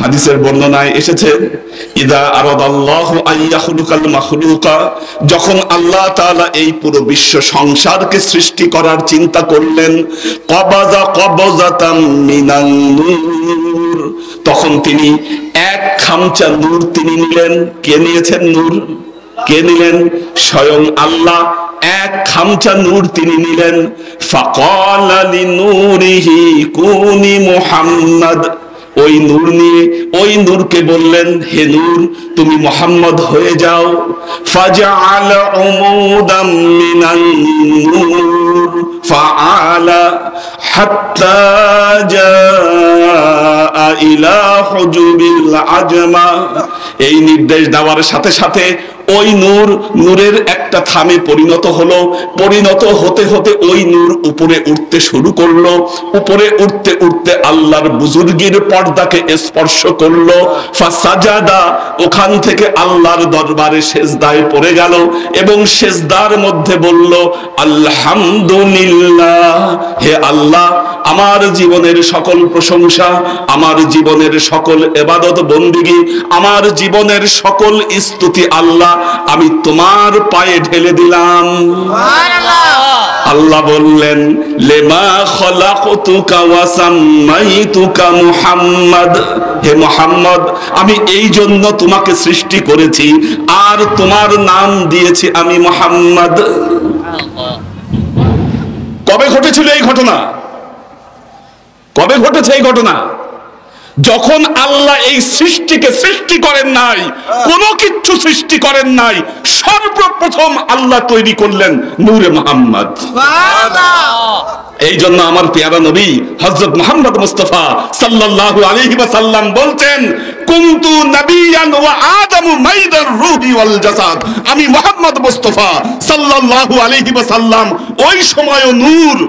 হাদিসের বর্ণনায় এসেছে ইদা আরাদাল্লাহু আইয়াখলুকাল মাখলুকা, যখন আল্লাহ তাআলা এই পুরো বিশ্ব সংসারকে সৃষ্টি করার চিন্তা করলেন, কবাজা কবজাতাম মিনান নূর, তখন তিনি এক খামচা নূর তিনি নিলেন। কে নিয়েছেন নূর? কে নিলেন? স্বয়ং আল্লাহ এক খামচা নূর তিনি নিলেন। ফাকালা লিনূরিহি কুনি মুহাম্মদ, ওই নূর নিয়ে ওই নূরকে বললেন, হে নূর তুমি মুহাম্মদ হয়ে যাও। ফাজআল উমুদাম মিনান নূর ফাআলা হাত্তা জাআ ইলা হুজুবিল আজমা, এই নির্দেশ দেওয়ার সাথে সাথে ওই নূরের একটা থামে পরিণত হলো। পরিণত হতে হতে ওই নূর উপরে উঠতে শুরু করলো। উপরে উঠতে উঠতে আল্লাহর বুজুর্গির পর্দাকে স্পর্শ করলো। ফাসাজাদা, ওখান থেকে আল্লাহর দরবারে সেজদায় পড়ে গেল এবং সেজদার মধ্যে বলল, আলহামদুলিল্লাহ, হে আল্লাহ আমার জীবনের সকল প্রশংসা, আমার জীবনের সকল ইবাদত বন্দেগী, আমার জীবনের সকল স্তুতি আল্লাহ আমি তোমার পায়ে ঢেলে দিলাম। আল্লাহ বললেন, লেমা খলাকতুকা ওয়া সাম্মাইতুকা মুহাম্মদ, হে মুহাম্মদ আমি এই জন্য তোমাকে সৃষ্টি করেছি আর তোমার নাম দিয়েছি আমি মুহাম্মদ। কবে ঘটেছিল এই ঘটনা? কবে ঘটেছে এই ঘটনা? যখন আল্লাহ এই সৃষ্টিকে সৃষ্টি করেন নাই, কোনো কিছু সৃষ্টি করেন নাই, সর্বপ্রথম আল্লাহ তৈরি করলেন নূরে মুহাম্মদ। এই জন্য আমার পেয়ারা নবী হযরত মুহাম্মদ মুস্তাফা সাল্লাল্লাহু আলাইহি ওয়াসাল্লাম বলতেন, কুনতু নাবিয়ান ওয়া আদামু মাইদার রূহি ওয়াল জাসাদ, আমি মুহাম্মদ মুস্তাফা সাল্লাল্লাহু আলাইহি ওয়াসাল্লাম ওই সময় নূর,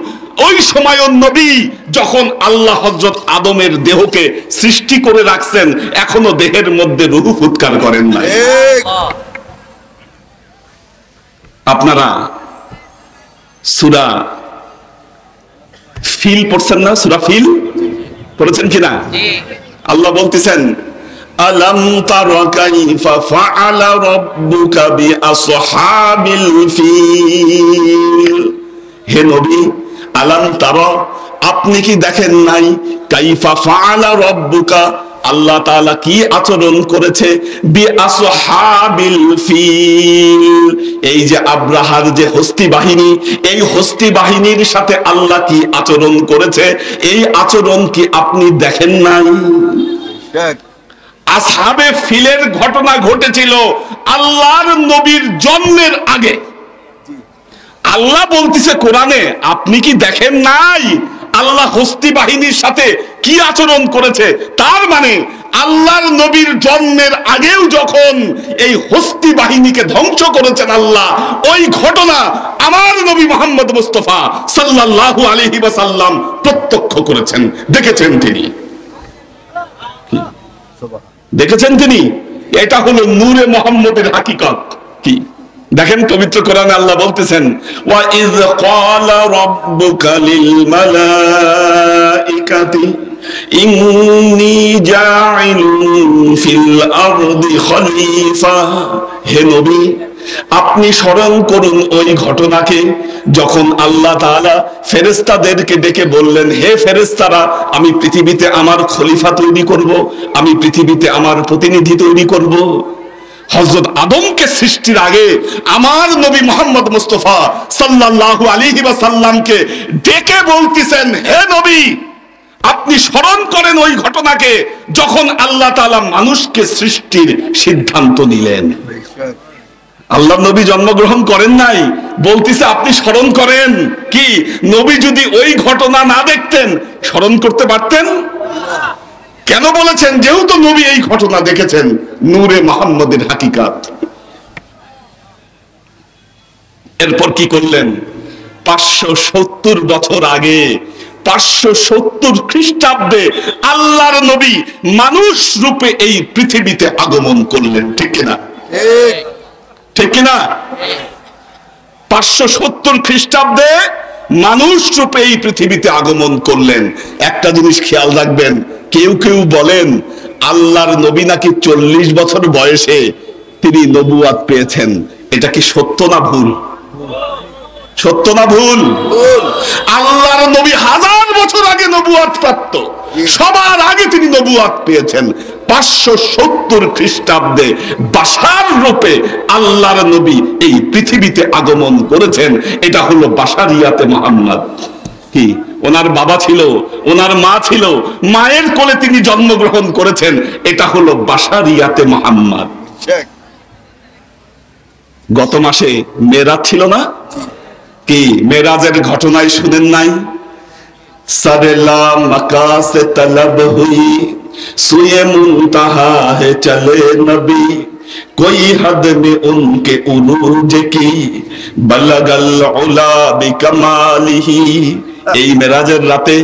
ওই সময় নবী যখন আল্লাহ হযরত আদমের দেহকে সৃষ্টি করে রাখছেন, এখনো দেহের মধ্যে রূহ ফুৎকার করেন নাই। আপনারা সূরা ফিল পড়ছেন না? সূরা ফিল পড়েছেন কিনা? আল্লাহ বলতেছেন, আলাম তারা কাইফা ফাআলা রাব্বুকা বিআসহাবিল ফিল, হে নবী আলাম তারা, আপনি কি দেখেন নাই, কাইফা ফাআলা রাব্বুকা, আল্লাহ তাআলা কি আচরণ করেছে, বিআসহাবিল ফিল, এই যে আব্রাহার যে হস্তি বাহিনী, এই হস্তি বাহিনীর সাথে আল্লাহ কি আচরণ করেছে, এই আচরণ কি আপনি দেখেন নাই? আসহাবে ফিলের ঘটনা ঘটেছিল আল্লাহর নবীর জন্মের আগে। আল্লাহ বলতেছে কোরআনে, আপনি কি দেখেন নাই আল্লাহ হস্তি বাহিনীর সাথে কি আচরণ করেছে? তার মানে আল্লাহর নবীর জন্মের আগেও যখন এই হস্তি বাহিনীকে ধ্বংস করেছেন আল্লাহ, ওই ঘটনা আমার নবী মুহাম্মদ মুস্তাফা সাল্লাল্লাহু আলাইহি ওয়াসাল্লাম প্রত্যক্ষ করেছেন, দেখেছেন তিনি, দেখেছেন তিনি। এটা হলো নূরে মুহাম্মদের হাকিকত। কি দেখেন পবিত্র কোরআনে আল্লাহ বলতেছেন, ওয়া ইয ক্বালা রাব্বুকা লিল মালাইকাতি ইন্নী জাইলুন ফিল আরদি খলিফা, হে নবী আপনি স্মরণ করুন ওই ঘটনাকে যখন আল্লাহ তাআলা ফেরেশতাদেরকে ডেকে বললেন, হে ফেরেশতারা আমি পৃথিবীতে আমার খলিফা তৈরি করব, আমি পৃথিবীতে আমার প্রতিনিধি তৈরি করব। হযরত আদমকে সৃষ্টির আগে আমার নবী মুহাম্মদ মুস্তাফা সাল্লাল্লাহু আলাইহি ওয়াসাল্লামকে ডেকে বলতেছেন, হে নবী আপনি স্মরণ করেন ওই ঘটনাকে যখন আল্লাহ তাআলা মানুষকে সৃষ্টির সিদ্ধান্ত নিলেন। আল্লাহ নবী জন্মগ্রহণ করেন নাই, বলতেছে আপনি স্মরণ করেন। কি নবী যদি ওই ঘটনা না দেখতেন স্মরণ করতে পারতেন? কেন বলেছেন? যেহেতু নবী এই ঘটনা দেখেছেন, নূরে মুহাম্মদের হাকিকত। এরপর কি করলেন? 570 বছর আগে, 570 খ্রিস্টাব্দে আল্লাহর নবী মানুষ রূপে এই পৃথিবীতে আগমন করলেন। ঠিক কিনা? ঠিক কিনা? 570 খ্রিস্টাব্দে মানুষ রূপে এই পৃথিবীতে আগমন করলেন। একটা জিনিস খেয়াল রাখবেন, কেউ কেউ বলেন আল্লাহর নবী নাকি 40 বছর বয়সে তিনি নবুয়াত পেয়েছেন। এটা কি সত্য না ভুল? সত্য না ভুল? আল্লাহর নবী 1000 বছর আগে নবুয়াত প্রাপ্ত, সবার আগে তিনি নবুয়াত পেয়েছেন। 570 খ্রিস্টাব্দে বাশার রূপে আল্লাহর নবী এই পৃথিবীতে আগমন করেছেন। এটা হলো বাশারিয়াতে মুহাম্মদ। কি ওনার বাবা ছিল, ওনার মা ছিল, মায়ের কোলে তিনি জন্মগ্রহণ করেছেন। এটা হলো বাশারিয়াতে মুহাম্মদ। গত মাসে মেরাজ ছিল না? কি মেরাজের ঘটনায় শুনেন নাই? সরেলা মক্কা সে তलब हुई सुए मुंतहा है चले नबी कोई हद में उनके उरूज की बलगल उला बिकमालिही। এই মেরাজের রাতে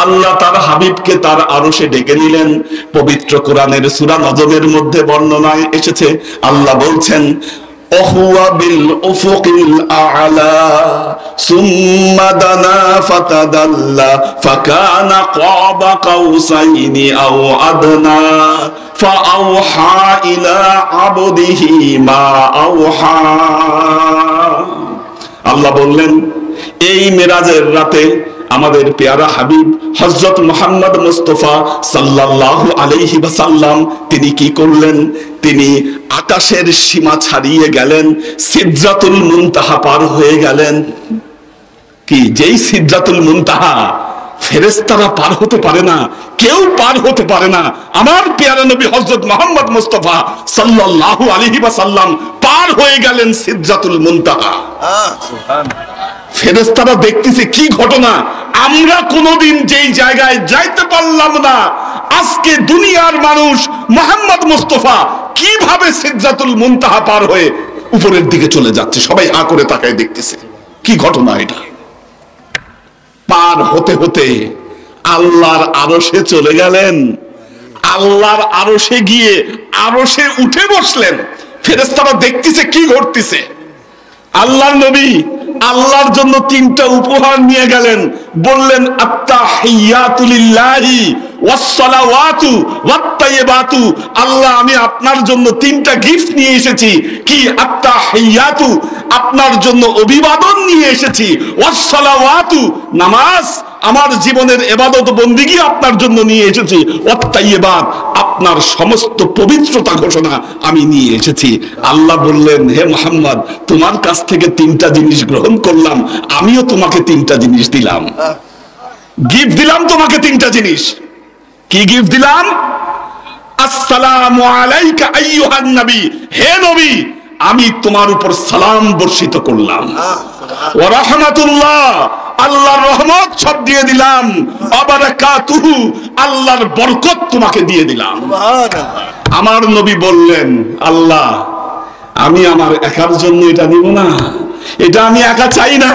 আল্লাহ তার হাবিবকে তার আরশে ডেকে নিলেন। পবিত্র কোরআনের সূরা নজমের মধ্যে বর্ণনায় এসেছে, আল্লাহ বলছেন وهو بالأفق الأعلى ثم دنا فتدلى فكان قاب قوسين أو أدنى فأوحى إلى عبده ما أوحى। আল্লাহ বললেন এই মেরাজের রাতে আমাদের পেয়ারা হাবিব হযরত মুহাম্মদ মুস্তাফা সাল্লাল্লাহু আলাইহি ওয়াসাল্লাম তিনি কি করলেন? তিনি আকাশের সীমা ছাড়িয়ে গেলেন, সিদরাতুল মুনতাহা পার হয়ে গেলেন। কি যেই সিদরাতুল মুনতাহা ফেরেশতারা পার হতে পারে না, কেউ পার হতে পারে না, আমার পেয়ারা নবী হযরত মুহাম্মদ মুস্তাফা সাল্লাল্লাহু আলাইহি ওয়াসাল্লাম পার হয়ে গেলেন সিদরাতুল মুনতাহা। সুবহানাল্লাহ। ফেরেশতারা দেখতেছে কি ঘটনা, আমরা কোনোদিন যেই জায়গায় যাইতে পারলাম না, আজকে দুনিয়ার মানুষ মুহাম্মদ মুস্তাফা কিভাবে সিদরাতুল মুনতাহা পার হয়ে উপরের দিকে চলে যাচ্ছে। সবাই হা করে তাকায় দেখতেছে কি ঘটনা এটা। পার হতে হতে আল্লাহর আরশে চলে গেলেন। আল্লাহর আরশে গিয়ে আরশে উঠে বসলেন। ফেরেশতারা দেখতেছে কি ঘটতেছে। আল্লাহর নবী আল্লাহর জন্য 3টা উপহার নিয়ে গেলেন, বললেন আত্তাহিয়াতু লিল্লাহি ওয়াসসালাওয়াতু ওয়াত্তাইয়িবাতু। আল্লাহ আমি আপনার জন্য 3টা গিফট নিয়ে এসেছি। কি? আত্তাহিয়াতু আপনার জন্য অভিবাদন নিয়ে এসেছি, ওয়াসসালাওয়াতু নামাজ আমার জীবনের ইবাদত বন্দেগী আপনার জন্য নিয়ে এসেছি, ওয়াত্তাইয়িবাত আপনার সমস্ত পবিত্রতা ঘোষণা আমি নিয়ে এসেছি। আল্লাহ বললেন হে মুহাম্মদ তোমার কাছ থেকে 3টা জিনিস গ্রহণ করলাম, আমিও তোমাকে 3টা জিনিস দিলাম। গিফট দিলাম তোমাকে 3টা জিনিস। কি গিফট দিলাম? আসসালামু আলাইকা আইয়ুহান নবী, হে নবী আমি তোমার উপর সালাম বর্ষিত করলাম। ওয়া রাহমাতুল্লাহ আল্লাহর রহমত সব দিয়ে দিলাম। ওয়া বারাকাতুহু আল্লাহর বরকত তোমাকে দিয়ে দিলাম। সুবহানাল্লাহ। আমার নবী বললেন আল্লাহ আমি আমার একার জন্য এটা নিব না, এটা আমি একা চাই না।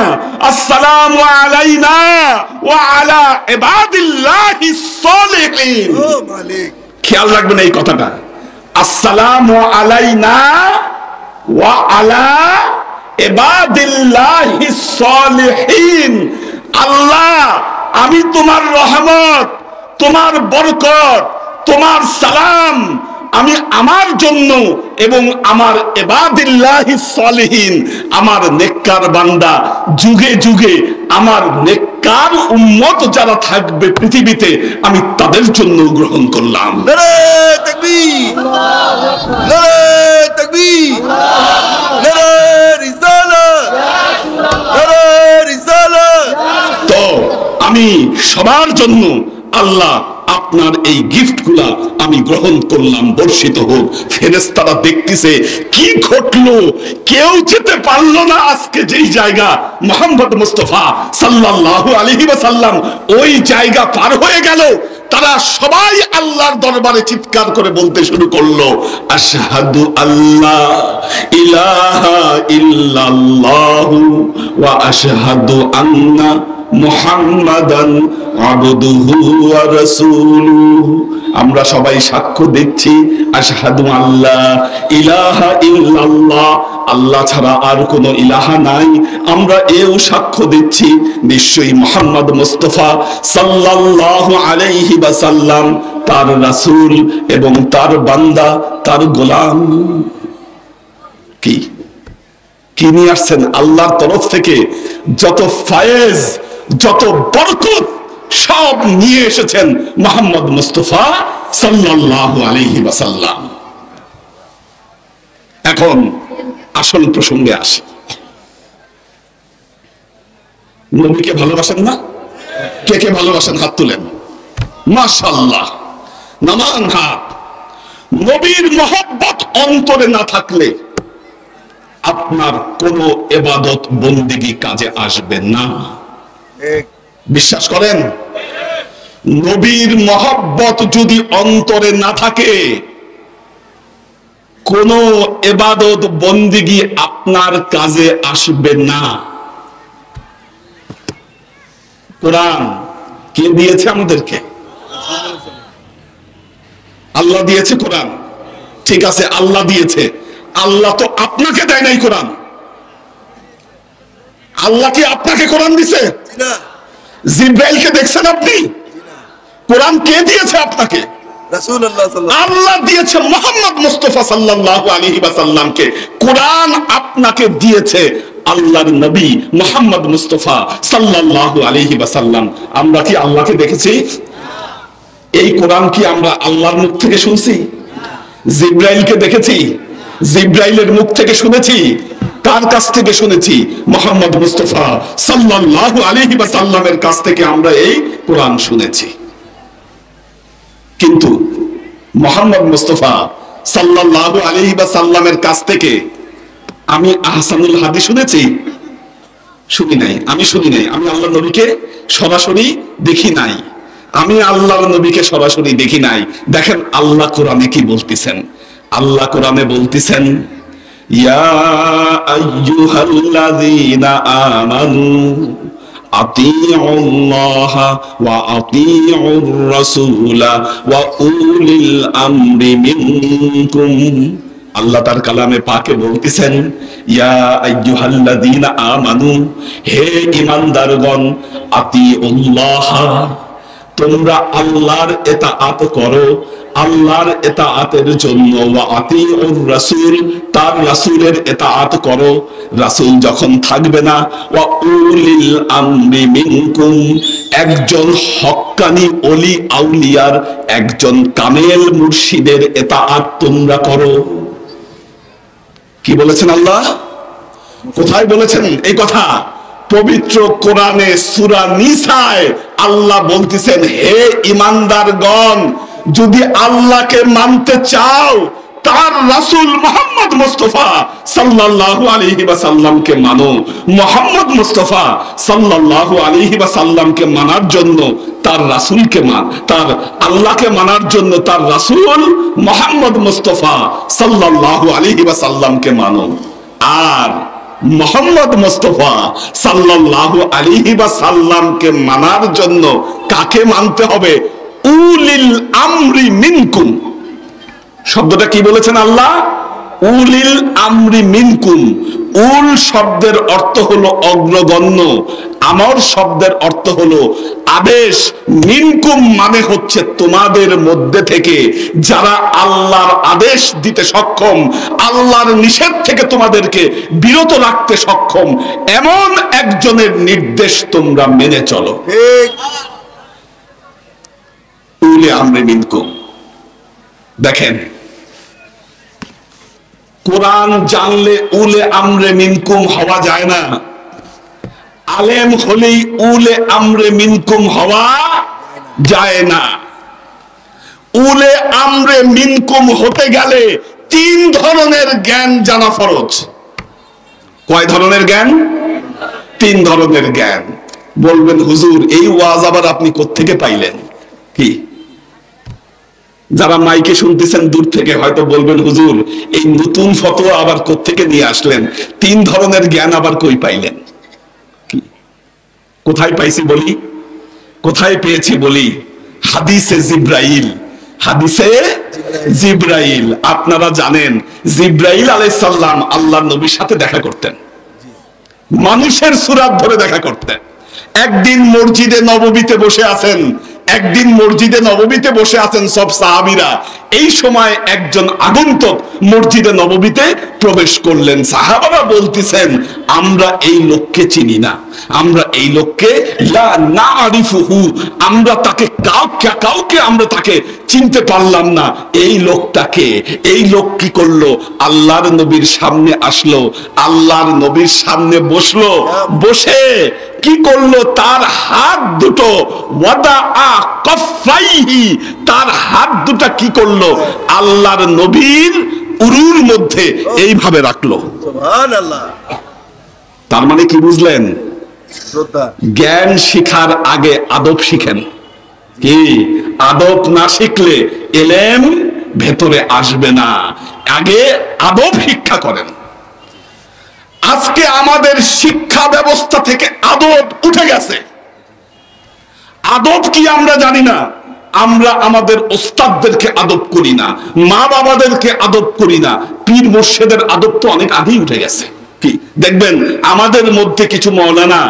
আসসালামু আলাইনা ওয়া আলা ইবাদিল্লাহিস সলিহিন। ও মালিক খেয়াল রাখবেন এই কথাটা, আসসালামু আলাইনা ওয়া আলা ইবাদিল্লাহিস সলিহিন। আল্লাহ আমি তোমার রহমত, তোমার বরকত, তোমার সালাম আমি আমার জন্য এবং আমার ইবাদিল্লাহিস সলিহিন আমার নেককার বান্দা যুগে যুগে আমার নেককার উম্মত যারা থাকবে পৃথিবীতে আমি তাদের জন্য গ্রহণ করলাম। নারে তাকবীর, নারে তাকবীর, নারে রিসালাত, নারে রিসালাত। তো আমি সবার জন্য আল্লাহ আপনার এই গিফটগুলা আমি গ্রহণ করলাম, বর্ষিত হোক। ফেরেশতারা দেখতেছে কি ঘটলো, কেউ যেতে পারলো না আজকে যেই জায়গা মুহাম্মদ মুস্তাফা সাল্লাল্লাহু আলাইহি ওয়াসাল্লাম ওই জায়গা পার হয়ে গেল। তারা সবাই আল্লাহর দরবারে চিৎকার করে বলতে শুরু করলো আশহাদু আল্লা ইলাহা ইল্লাল্লাহু ওয়া আশহাদু আন্না মুহাম্মাদান আবদুহু ওয়া রাসূলুহু। আমরা সবাই সাক্ষ্য দিচ্ছি আশহাদু আল্লা ইলাহা ইল্লাল্লাহ আল্লাহ ছাড়া আর কোনো ইলাহা নাই। আমরা এও সাক্ষ্য দিচ্ছি নিশ্চয়ই মুহাম্মদ মুস্তাফা সাল্লাল্লাহু আলাইহি ওয়াসাল্লাম তার রাসূল এবং তার বান্দা, তার গোলাম। কি কি নিয়ে আসছেন? আল্লাহর তরফ থেকে যত ফায়েজ, যত বরকত সব নিয়ে এসেছেন মুহাম্মদ মুস্তাফা সাল্লাল্লাহু আলাইহি ওয়াসাল্লাম। এখন আসল প্রসঙ্গে আসি। নবীকে ভালোবাসেন না? কে কে ভালোবাসেন হাত তুলেন। মাশাআল্লাহ, নামান হাত। নবীর মহব্বত অন্তরে না থাকলে আপনার কোনো ইবাদত বন্দেগী কাজে আসবে না। বিশ্বাস করেন? নবীর মহব্বত যদি অন্তরে না থাকে, কোন ইবাদত বন্দেগী আপনার কাজে আসবে না। কোরআন কে দিয়েছে আমাদেরকে? আল্লাহ দিয়েছে কোরআন। ঠিক আছে, আল্লাহ দিয়েছে। আল্লাহ তো আপনাকে দেয় নাই কোরআন। আল্লাহ কি আপনাকে কোরআন দিছে? জিব্রাইলকে দেখছেন আপনি? কোরআন কে দিয়েছে আপনাকে? আল্লাহ দিয়েছে মুহাম্মদ মুস্তাফা সাল্লাল্লাহু আলাইহি ওয়াসাল্লামকে। কোরআন আপনাকে দিয়েছে আল্লাহর নবী মুহাম্মদ মুস্তাফা সাল্লাল্লাহু আলাইহি ওয়াসাল্লাম। আমরা কি আল্লাহকে দেখেছি? এই কোরআন কি আমরা আল্লাহর মুখ থেকে শুনছি? জিব্রাইলকে দেখেছি? জিব্রাইলের মুখ থেকে শুনেছি? কার কাছ থেকে শুনেছি? মুহাম্মদ মুস্তাফা সাল্লাল্লাহু আলাইহি ওয়াসাল্লামের কাছ থেকে আমরা এই কোরআন শুনেছি। কিন্তু মুহাম্মদ মুস্তাফা সাল্লাল্লাহু আলাইহি ওয়াসাল্লামের কাছ থেকে আমি আহসানুল হাদিস শুনেছি? শুনি নাই। আমি শুনি নাই। আমি আল্লাহর নবীকে সরাসরি দেখি নাই। আমি আল্লাহর নবীকে সরাসরি দেখি নাই। দেখেন আল্লাহ কোরআনে কি বলতেছেন। আল্লাহ কোরআনে বলতেছেন, ইয়া আইয়ুহাল্লাযীনা আমানু আতিউল্লাহ ওয়া আতিউর রাসূলা ওয়া উলিল আমরি মিনকুম। আল্লাহ তার কালামে পাকে বলতেছেন, ইয়া আইয়ুহাল্লাযীনা আমানু, হে ঈমানদারগণ, আতিউল্লাহ, তোমরা আল্লাহর ইতাআত করো, আল্লাহর ইতাআতের জন্য, ওয়া আতিউর রাসূল, তার রাসূলের ইতাআত করো। রাসূল যখন থাকবে না, ওয়া উলিল আমরি মিনকুম, একজন হক্কানি ওলি আউলিয়ার, একজন কামেল মুর্শিদের ইতাআত তোমরা করো। কি বলেছেন আল্লাহ? কোথায় বলেছেন এই কথা? পবিত্র কোরআনে সূরা নিসায় আল্লাহ বলতেছেন, হে ঈমানদারগণ, যদি আল্লাহকে মানতে চাও, তার রাসূল মুহাম্মদ মুস্তাফা সাল্লাল্লাহু আলাইহি ওয়াসাল্লামকে মানো। মুহাম্মদ মুস্তাফা সাল্লাল্লাহু আলাইহি ওয়াসাল্লামকে মানার জন্য তার রাসূলকে মান, তার আল্লাহকে মানার জন্য তার রাসূল মুহাম্মদ মুস্তাফা সাল্লাল্লাহু আলাইহি ওয়াসাল্লামকে মানো। আর মুহাম্মদ মুস্তাফা সাল্লাল্লাহু আলাইহি ওয়াসাল্লামকে মানার জন্য কাকে মানতে হবে? উলিল আমরি মিনকুম। শব্দটা কি বলেছেন আল্লাহ? উলিল আমরি মিনকুম। উল শব্দের অর্থ হলো অগ্রগণ্য, আমর শব্দের অর্থ হলো আদেশ, মিনকুম মানে হচ্ছে তোমাদের মধ্যে থেকে যারা আল্লাহর আদেশ দিতে সক্ষম, আল্লাহর নিষেধ থেকে তোমাদেরকে বিরত রাখতে সক্ষম, এমন একজনের নির্দেশ তোমরা মেনে চলো। উলি আমরি মিনকুম। দেখেন, কোরআন জানলে উলে আমরে মিনকুম হওয়া যায় না। আলেম হলেই উলে আমরে মিনকুম হওয়া যায় না। উলে আমরে মিনকুম হতে গেলে 3 ধরনের জ্ঞান জানা ফরজ। কয় ধরনের জ্ঞান? 3 ধরনের জ্ঞান। বলবেন হুজুর এই ওয়াজ আবার আপনি কোত্থেকে পাইলেন? কি যারা মাইকে শুনতেছেন দূর থেকে হয়তো বলবেন হুজুর এই নতুন ফতোয়া আবার কোত্থেকে নিয়ে আসলেন? 3 ধরনের জ্ঞান আবার কই পাইলেন? কি কোথায় পাইছি বলি? কোথায় পেয়েছি বলি? হাদিসে জিব্রাইল। হাদিসে জিব্রাইল। আপনারা জানেন জিব্রাইল আলাইহিস সালাম আল্লাহর নবীর সাথে দেখা করতেন, মানুষের সূরত ধরে দেখা করতেন। একদিন মসজিদে নববীতে বসে আছেন, একদিন মসজিদে নববীতে বসে আছেন সব সাহাবীরা, এই সময় একজন আগন্তুক মসজিদে নববীতে প্রবেশ করলেন। সাহাবারা বলতেছেন, আমরা এই লোককে চিনি না, আমরা এই লোককে লা নারিফুহু, আমরা তাকে কাউকে আমরা তাকে চিনতে পারলাম না। এই লোকটাকে, এই লোক কি করলো? আল্লাহর নবীর সামনে আসলো, আল্লাহর নবীর সামনে বসলো, বসে কি করলো? তার হাত দুটো ওয়াদাআ কাফাইহি, তার হাত দুটো কি করলো? আল্লাহর নবীর উরুর মধ্যে এইভাবে রাখলো। সুবহানাল্লাহ। তার মানে কি বুঝলেন? জ্ঞান শিখার আগে আদব শিখেন। কি আদব না শিখলে এলেম ভেতরে আসবে না, আগে আদব শিক্ষা করেন। আজকে আমাদের শিক্ষা ব্যবস্থা থেকে আদব উঠে গেছে। আদব কি আমরা জানি না, আমরা আমাদের ওস্তাদদেরকে আদব করি না, মা বাবাদেরকে আদব করি না, পীর মুর্শিদের আদব তো অনেক আগেই উঠে গেছে। কি দেখবেন আমাদের মধ্যে কিছু মাওলানা,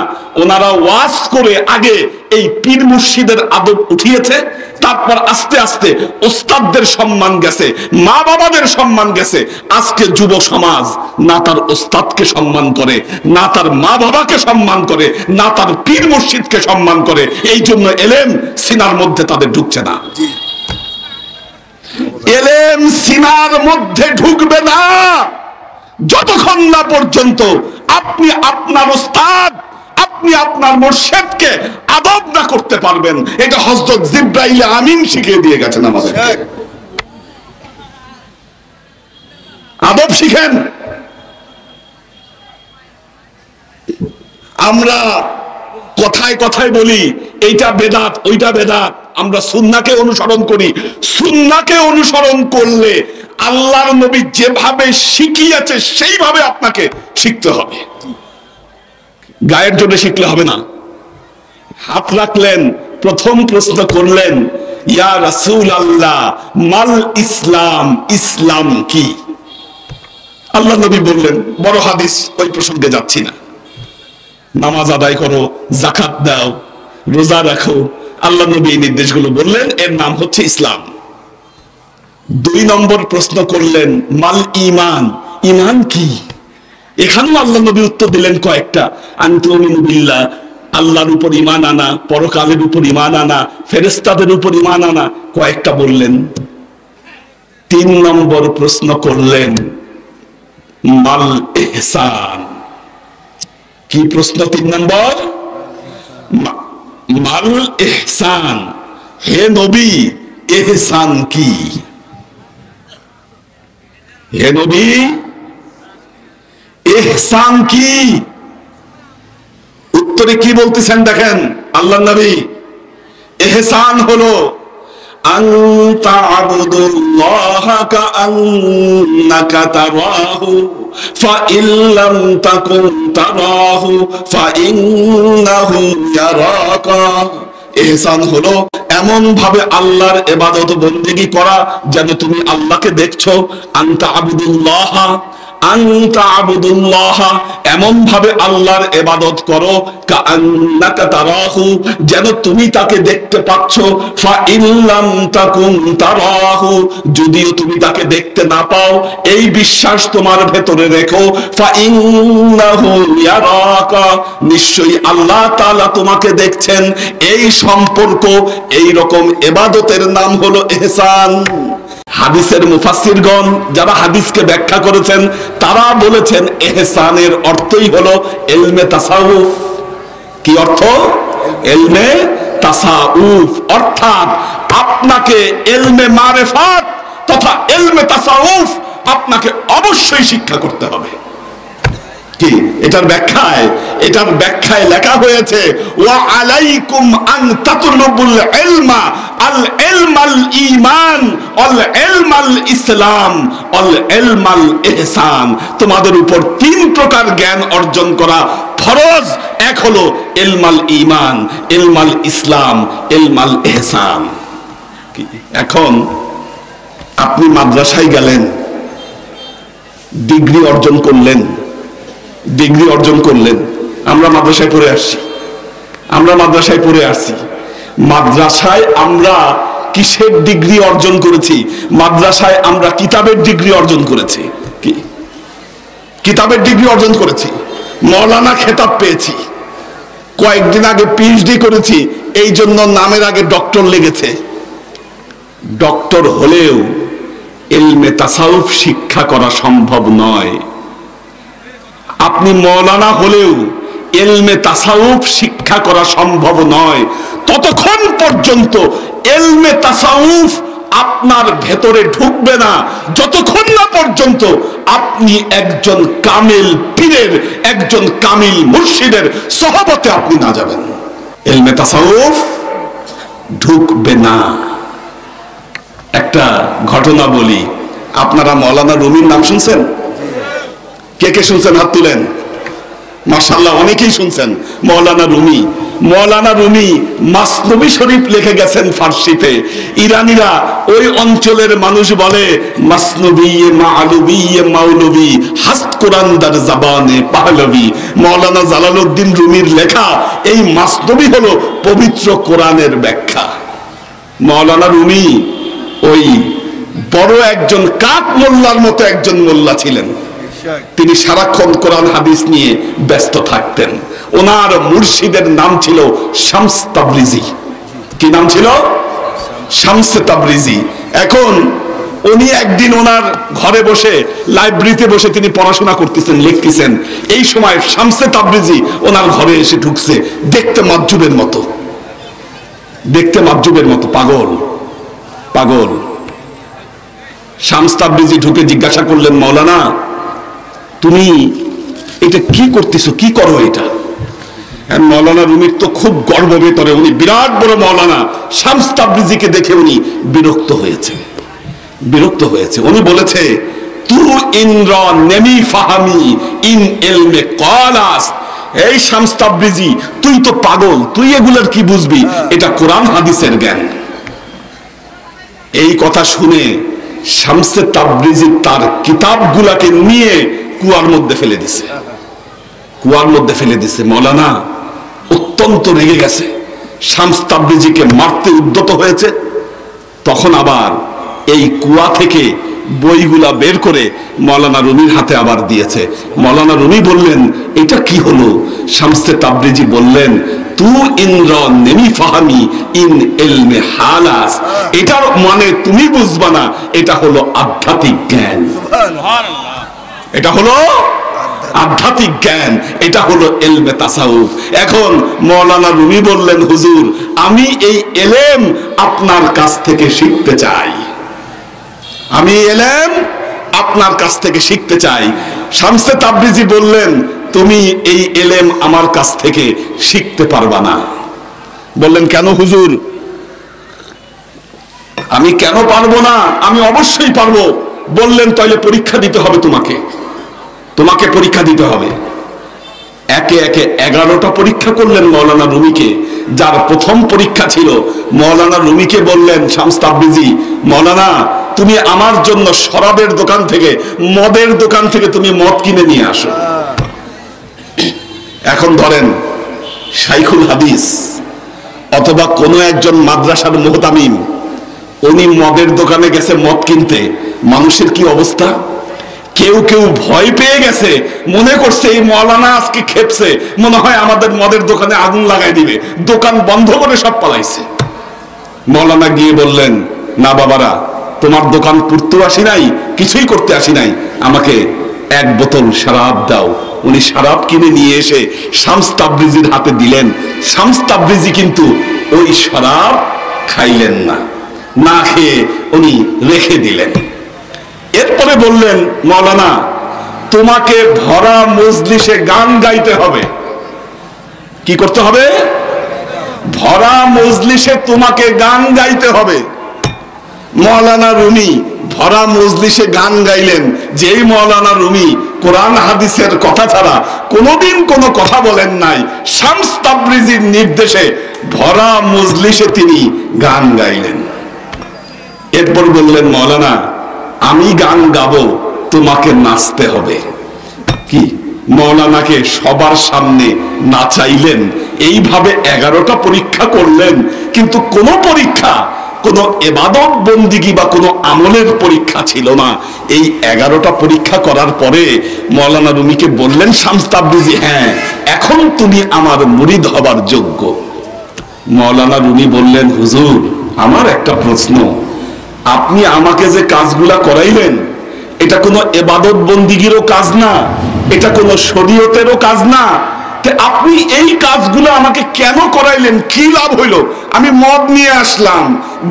ওনারা ওয়াজ করে আগে এই পীর মুর্শিদের আদব উঠিয়েছে, তারপর আস্তে আস্তে ওস্তাদদের সম্মান গেছে, মা বাবাদের সম্মান গেছে। আজকে যুব সমাজ না তার ওস্তাদকে সম্মান করে, না তার মা বাবাকে সম্মান করে, না তার পীর মুর্শিদকে সম্মান করে। এই জন্য এলেম সিনার মধ্যে তাদের ঢুকছে না। এলেম সিনার মধ্যে ঢুকবে না যতক্ষণ না পর্যন্ত আপনি আপনার ওস্তাদ, আপনি আপনার মুর্শিদকে আদব না করতে পারবেন। এটা হযরত জিবরাইল আমিন শিখিয়ে দিয়ে গেছেন আমাদের। আদব শিখেন। আমরা কথায় কথায় বলি এইটা বেদাত, ওইটা বেদাত, আমরা সুন্নাহকে অনুসরণ করি। সুন্নাহকে অনুসরণ করলে আল্লাহর নবী যেভাবে শিখিয়েছে সেইভাবে আপনাকে শিখতে হবে। গায়ের জন্য শিখলে হবে না। হাত রাখলেন, প্রথম প্রশ্ন করলেন, ইয়া রাসূলুল্লাহ মাল ইসলাম, ইসলাম কি? আল্লাহ নবী বললেন, বড় হাদিস, ওই প্রসঙ্গে যাচ্ছি না। নামাজ আদায় করো, যাকাত দাও, রোজা রাখো। আল্লাহ নবী এই নির্দেশগুলো বললেন, এর নাম হচ্ছে ইসলাম। 2 নম্বর প্রশ্ন করলেন, মাল ঈমান, ঈমান কি? এখানেও আল্লাহ নবী উত্তর দিলেন কয়েকটা। আনতুমিনু বিল্লাহ, আল্লাহর উপর ঈমান আনা, পরকালের উপর ঈমান আনা, ফেরেশতাদের উপর ঈমান আনা, কয়েকটা বললেন। 3 নম্বর প্রশ্ন করলেন, মাল ইহসান। কি প্রশ্ন 3 নম্বর? মাল ইহসান, হে নবী ইহসান কি? হে নবী ইহসান কি? উত্তরে কি বলতেছেন দেখেন আল্লাহ নবী। ইহসান হলো আনতা আবুদুল্লাহ কাআন্নাকা তারাহু ফাইল্লাম তাকুন তারাহু ফাইন্নাহু ইয়ারাকা। ইহসান হলো এমন ভাবে আল্লাহর ইবাদত বন্দেগী করা যেন তুমি আল্লাহকে দেখছো। আনতা আবুদুল্লাহ, আনতা আবুদুল্লাহ, এমন ভাবে আল্লাহর ইবাদত করো কাআন্নাকা তারাহু, যেন তুমি তাকে দেখতে পাচ্ছ। ফাইল্লাম তাকুন তারাহু, যদিও তুমি তাকে দেখতে না পাও, এই বিশ্বাস তোমার ভেতরে রেখো। ফাইন্নাহু ইয়ারাকা, নিশ্চয়ই আল্লাহ তাআলা তোমাকে দেখছেন। এই সম্পর্ক, এই রকম ইবাদতের নাম হলো ইহসান। হাদিসের মুফাসসিরগণ যারা হাদিসকে ব্যাখ্যা করেছেন তারা বলেছেন ইহসানের অর্থই হলো ইলমে তাসাউফ। কি অর্থ? ইলমে তাসাউফ, অর্থাৎ আপনাকে ইলমে মারিফাত তথা ইলমে তাসাউফ আপনাকে অবশ্যই শিক্ষা করতে হবে। কি এটার ব্যাখ্যায় লেখা হয়েছে, ওয়া আলাইকুম আন তাতলুবুল ইলমা আল ইলমাল ঈমান আল ইলমাল ইসলাম আল ইলমাল ইহসান। তোমাদের উপর 3 প্রকার জ্ঞান অর্জন করা ফরজ। এক হলো ইলমাল ঈমান, ইলমাল ইসলাম, ইলমাল ইহসান। এখন আপনি মাদ্রাসায় গেলেন, ডিগ্রি অর্জন করলেন। আমরা মাদ্রাসায় পড়ে আসছি, মাদ্রাসায় আমরা কিসের ডিগ্রি অর্জন করেছি? মাদ্রাসায় আমরা কিতাবের ডিগ্রি অর্জন করেছি। কি কিতাবের ডিগ্রি অর্জন করেছি, মৌলানা খেতাব পেয়েছি। কয়েকদিন আগে পিএইচডি করেছি, এই জন্য নামের আগে ডক্টর লেগেছে। ডক্টর হলেও ইলমে তাসাউফ শিক্ষা করা সম্ভব নয়। আপনি মৌলানা হলেও ইলমে তাসাউফ শিক্ষা করা সম্ভব নয় ততক্ষণ পর্যন্ত ইলমে তাসাউফ আপনার ভেতরে ঢুকবে না, যতক্ষণ না পর্যন্ত আপনি একজন কামিল পীরের, একজন কামিল মুর্শিদের সহবতে আপনি না যাবেন। ইলমে তাসাউফ ঢুকবে না। একটা ঘটনা বলি, আপনারা মৌলানা রুমির নাম শুনছেন? কে কে শুনছেন হাত তুলেন? মাশাআল্লাহ, অনেকেই শুনছেন। মৌলানা রুমি মাসনবী শরীফ লিখে গেছেন ফার্সিতে। ইরানিরা, ওই অঞ্চলের মানুষ বলে মাসনবী মাআলবী মাওলবী হাস্ত কোরআন দার জবানে পাহলবী। মৌলানা জালালউদ্দিন রুমির লেখা এই মাসনবী হলো পবিত্র কোরআনের ব্যাখ্যা। মৌলানা রুমি ওই বড় একজন কাক মোল্লার মতো একজন মোল্লা ছিলেন। তিনি সারাক্ষণ কোরআন হাদিস নিয়ে ব্যস্ত থাকতেন। ওনার মুর্শিদের নাম ছিল শামস তাবরিজি। কি নাম ছিল? শামস তাবরিজি। এখন উনি একদিন ওনার ঘরে বসে, লাইব্রেরিতে বসে তিনি পড়াশোনা করতেছেন, লিখতেছেন। এই সময় শামস তাবরিজি ওনার ঘরে এসে ঢুকছে। দেখতে মাজ্জুবের মতো, পাগল। শামস তাবরিজি ঢুকে জিজ্ঞাসা করলেন, মৌলানা তুমি এটা কি করতেছো, কি করো এটা? মৌলানা রুমির তো খুব গর্ব ভেতরে, উনি বিরাট বড় মৌলানা। শামস তাবরিজিকে দেখে উনি বিরক্ত হয়েছে। উনি বলেছে, তু ইনর নেমি ফাহামি ইন ইলমে ক্বালাস। এই শামস তাবরিজি, তুই তো পাগল, তুই এগুলোর কি বুঝবি? এটা কোরআন হাদিসের জ্ঞান। এই কথা শুনে শামস তাবরিজি তার কিতাবগুলাকে নিয়ে কুয়ার মধ্যে ফেলে দিছে। মৌলানা অত্যন্ত রেগে গেছে, শামস তাবরিজিকে মারতে উদ্যত হয়েছে। তখন আবার এই কুয়া থেকে বইগুলা বের করে মৌলানা রুমির হাতে আবার দিয়েছে। মৌলানা রুমি বললেন, এটা কি হলো? শামস তাবরিজি বললেন, তু ইনর নেমি ফাহামি ইন ইলমে হালাস। এটার মানে তুমি বুঝবা না, এটা হলো আধ্যাত্মিক জ্ঞান। এটা হলো আধ্যাত্মিক জ্ঞান, এটা হলো ইলমে তাসাউফ। এখন মৌলানা রুমি বললেন, হুজুর আমি এই ইলম আপনার কাছ থেকে শিখতে চাই। শামস তাবরিজি বললেন, তুমি এই ইলম আমার কাছ থেকে শিখতে পারবা না। বললেন, কেন হুজুর? আমি কেন পারবো না? আমি অবশ্যই পারবো। বললেন, তাহলে পরীক্ষা দিতে হবে, তোমাকে পরীক্ষা দিতে হবে। একে একে 11টা পরীক্ষা করলেন মৌলানা রুমিকে। যার প্রথম পরীক্ষা ছিল, মৌলানা রুমিকে বললেন শামস তাবরিজি, মৌলানা তুমি আমার জন্য শরাবের দোকান থেকে, মদের দোকান থেকে তুমি মদ কিনে নিয়ে আসো। এখন ধরেন শাইখুল হাদিস অথবা কোনো একজন মাদ্রাসার মুহতামিম, উনি মদের দোকানে গেছে মদ কিনতে। মানুষের কি অবস্থা? কেউ ভয় পেয়ে গেছে, মনে করছে এই মৌলানা আজকে খেপছে, মনে হয় আমাদের মদের দোকানে আগুন লাগাই দিবে, দোকান বন্ধ করে সব পালাইছে। মৌলানা গিয়ে বললেন, না বাবারা, তোমার দোকান পুড়তে আসি নাই, কিছুই করতে আসি নাই, আমাকে এক বোতল শরাব দাও। উনি শরাব কিনে নিয়ে এসে শামস তাবরিজির হাতে দিলেন। শামস তাবরিজি কিন্তু ওই শরাব খাইলেন না, খেয়ে উনি রেখে দিলেন। এরপরে বললেন, মৌলানা তোমাকে ভরা মজলিসে গান গাইতে হবে। কি করতে হবে? ভরা মজলিসে তোমাকে গান গাইতে হবে। মৌলানা রুমি ভরা মজলিসে গান গাইলেন। যেই মৌলানা রুমি কোরআন হাদিসের কথা ছাড়া কোনোদিন কোনো কথা বলেন নাই, শামস তাবরিজির নির্দেশে ভরা মজলিসে তিনি গান গাইলেন। এরপর বললেন, মৌলানা আমি গান গাবো, তোমাকে নাচতে হবে। কি মৌলানাকে সবার সামনে নাচাইলেন, এইভাবে 11টা পরীক্ষা করলেন। কিন্তু কোন পরীক্ষা কোন ইবাদত বন্দিগি বা কোন আমলের পরীক্ষা ছিল না। এই 11টা পরীক্ষা করার পরে মৌলানা রুমিকে বললেন শামস তাবরিজি, হ্যাঁ এখন তুমি আমার মুরিদ হবার যোগ্য। মৌলানা রুমি বললেন, হুজুর আমার একটা প্রশ্ন, আপনি আমাকে যে কাজগুলা করাইলেন এটা কোনো ইবাদত বন্দিগিরও কাজ না, এটা কোনো শরীয়তেরও কাজ না, আপনি এই কাজগুলো আমাকে কেন করাইলেন? কি লাভ হইল? আমি মদ নিয়ে আসলাম,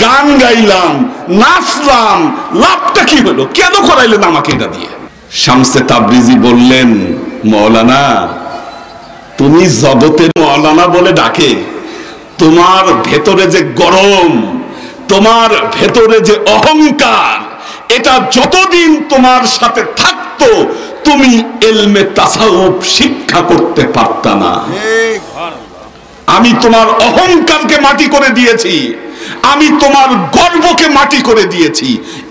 গান গাইলাম, নাচলাম, লাভটা কি হলো? কেন করাইলেন আমাকে এটা দিয়ে? শামসে তাবরিজি বললেন, মৌলানা তুমি জগতের মৌলানা বলে ডাকে, তোমার ভেতরে যে গরম, তোমার ভেতরে যে অহংকার, এটা যতদিন তোমার সাথে থাকতো তুমি ইলমে তাসাউফ শিক্ষা করতে পারতা না। আমি তোমার অহংকারকে মাটি করে দিয়েছি, আমি তোমার গর্বকে মাটি করে দিয়েছি।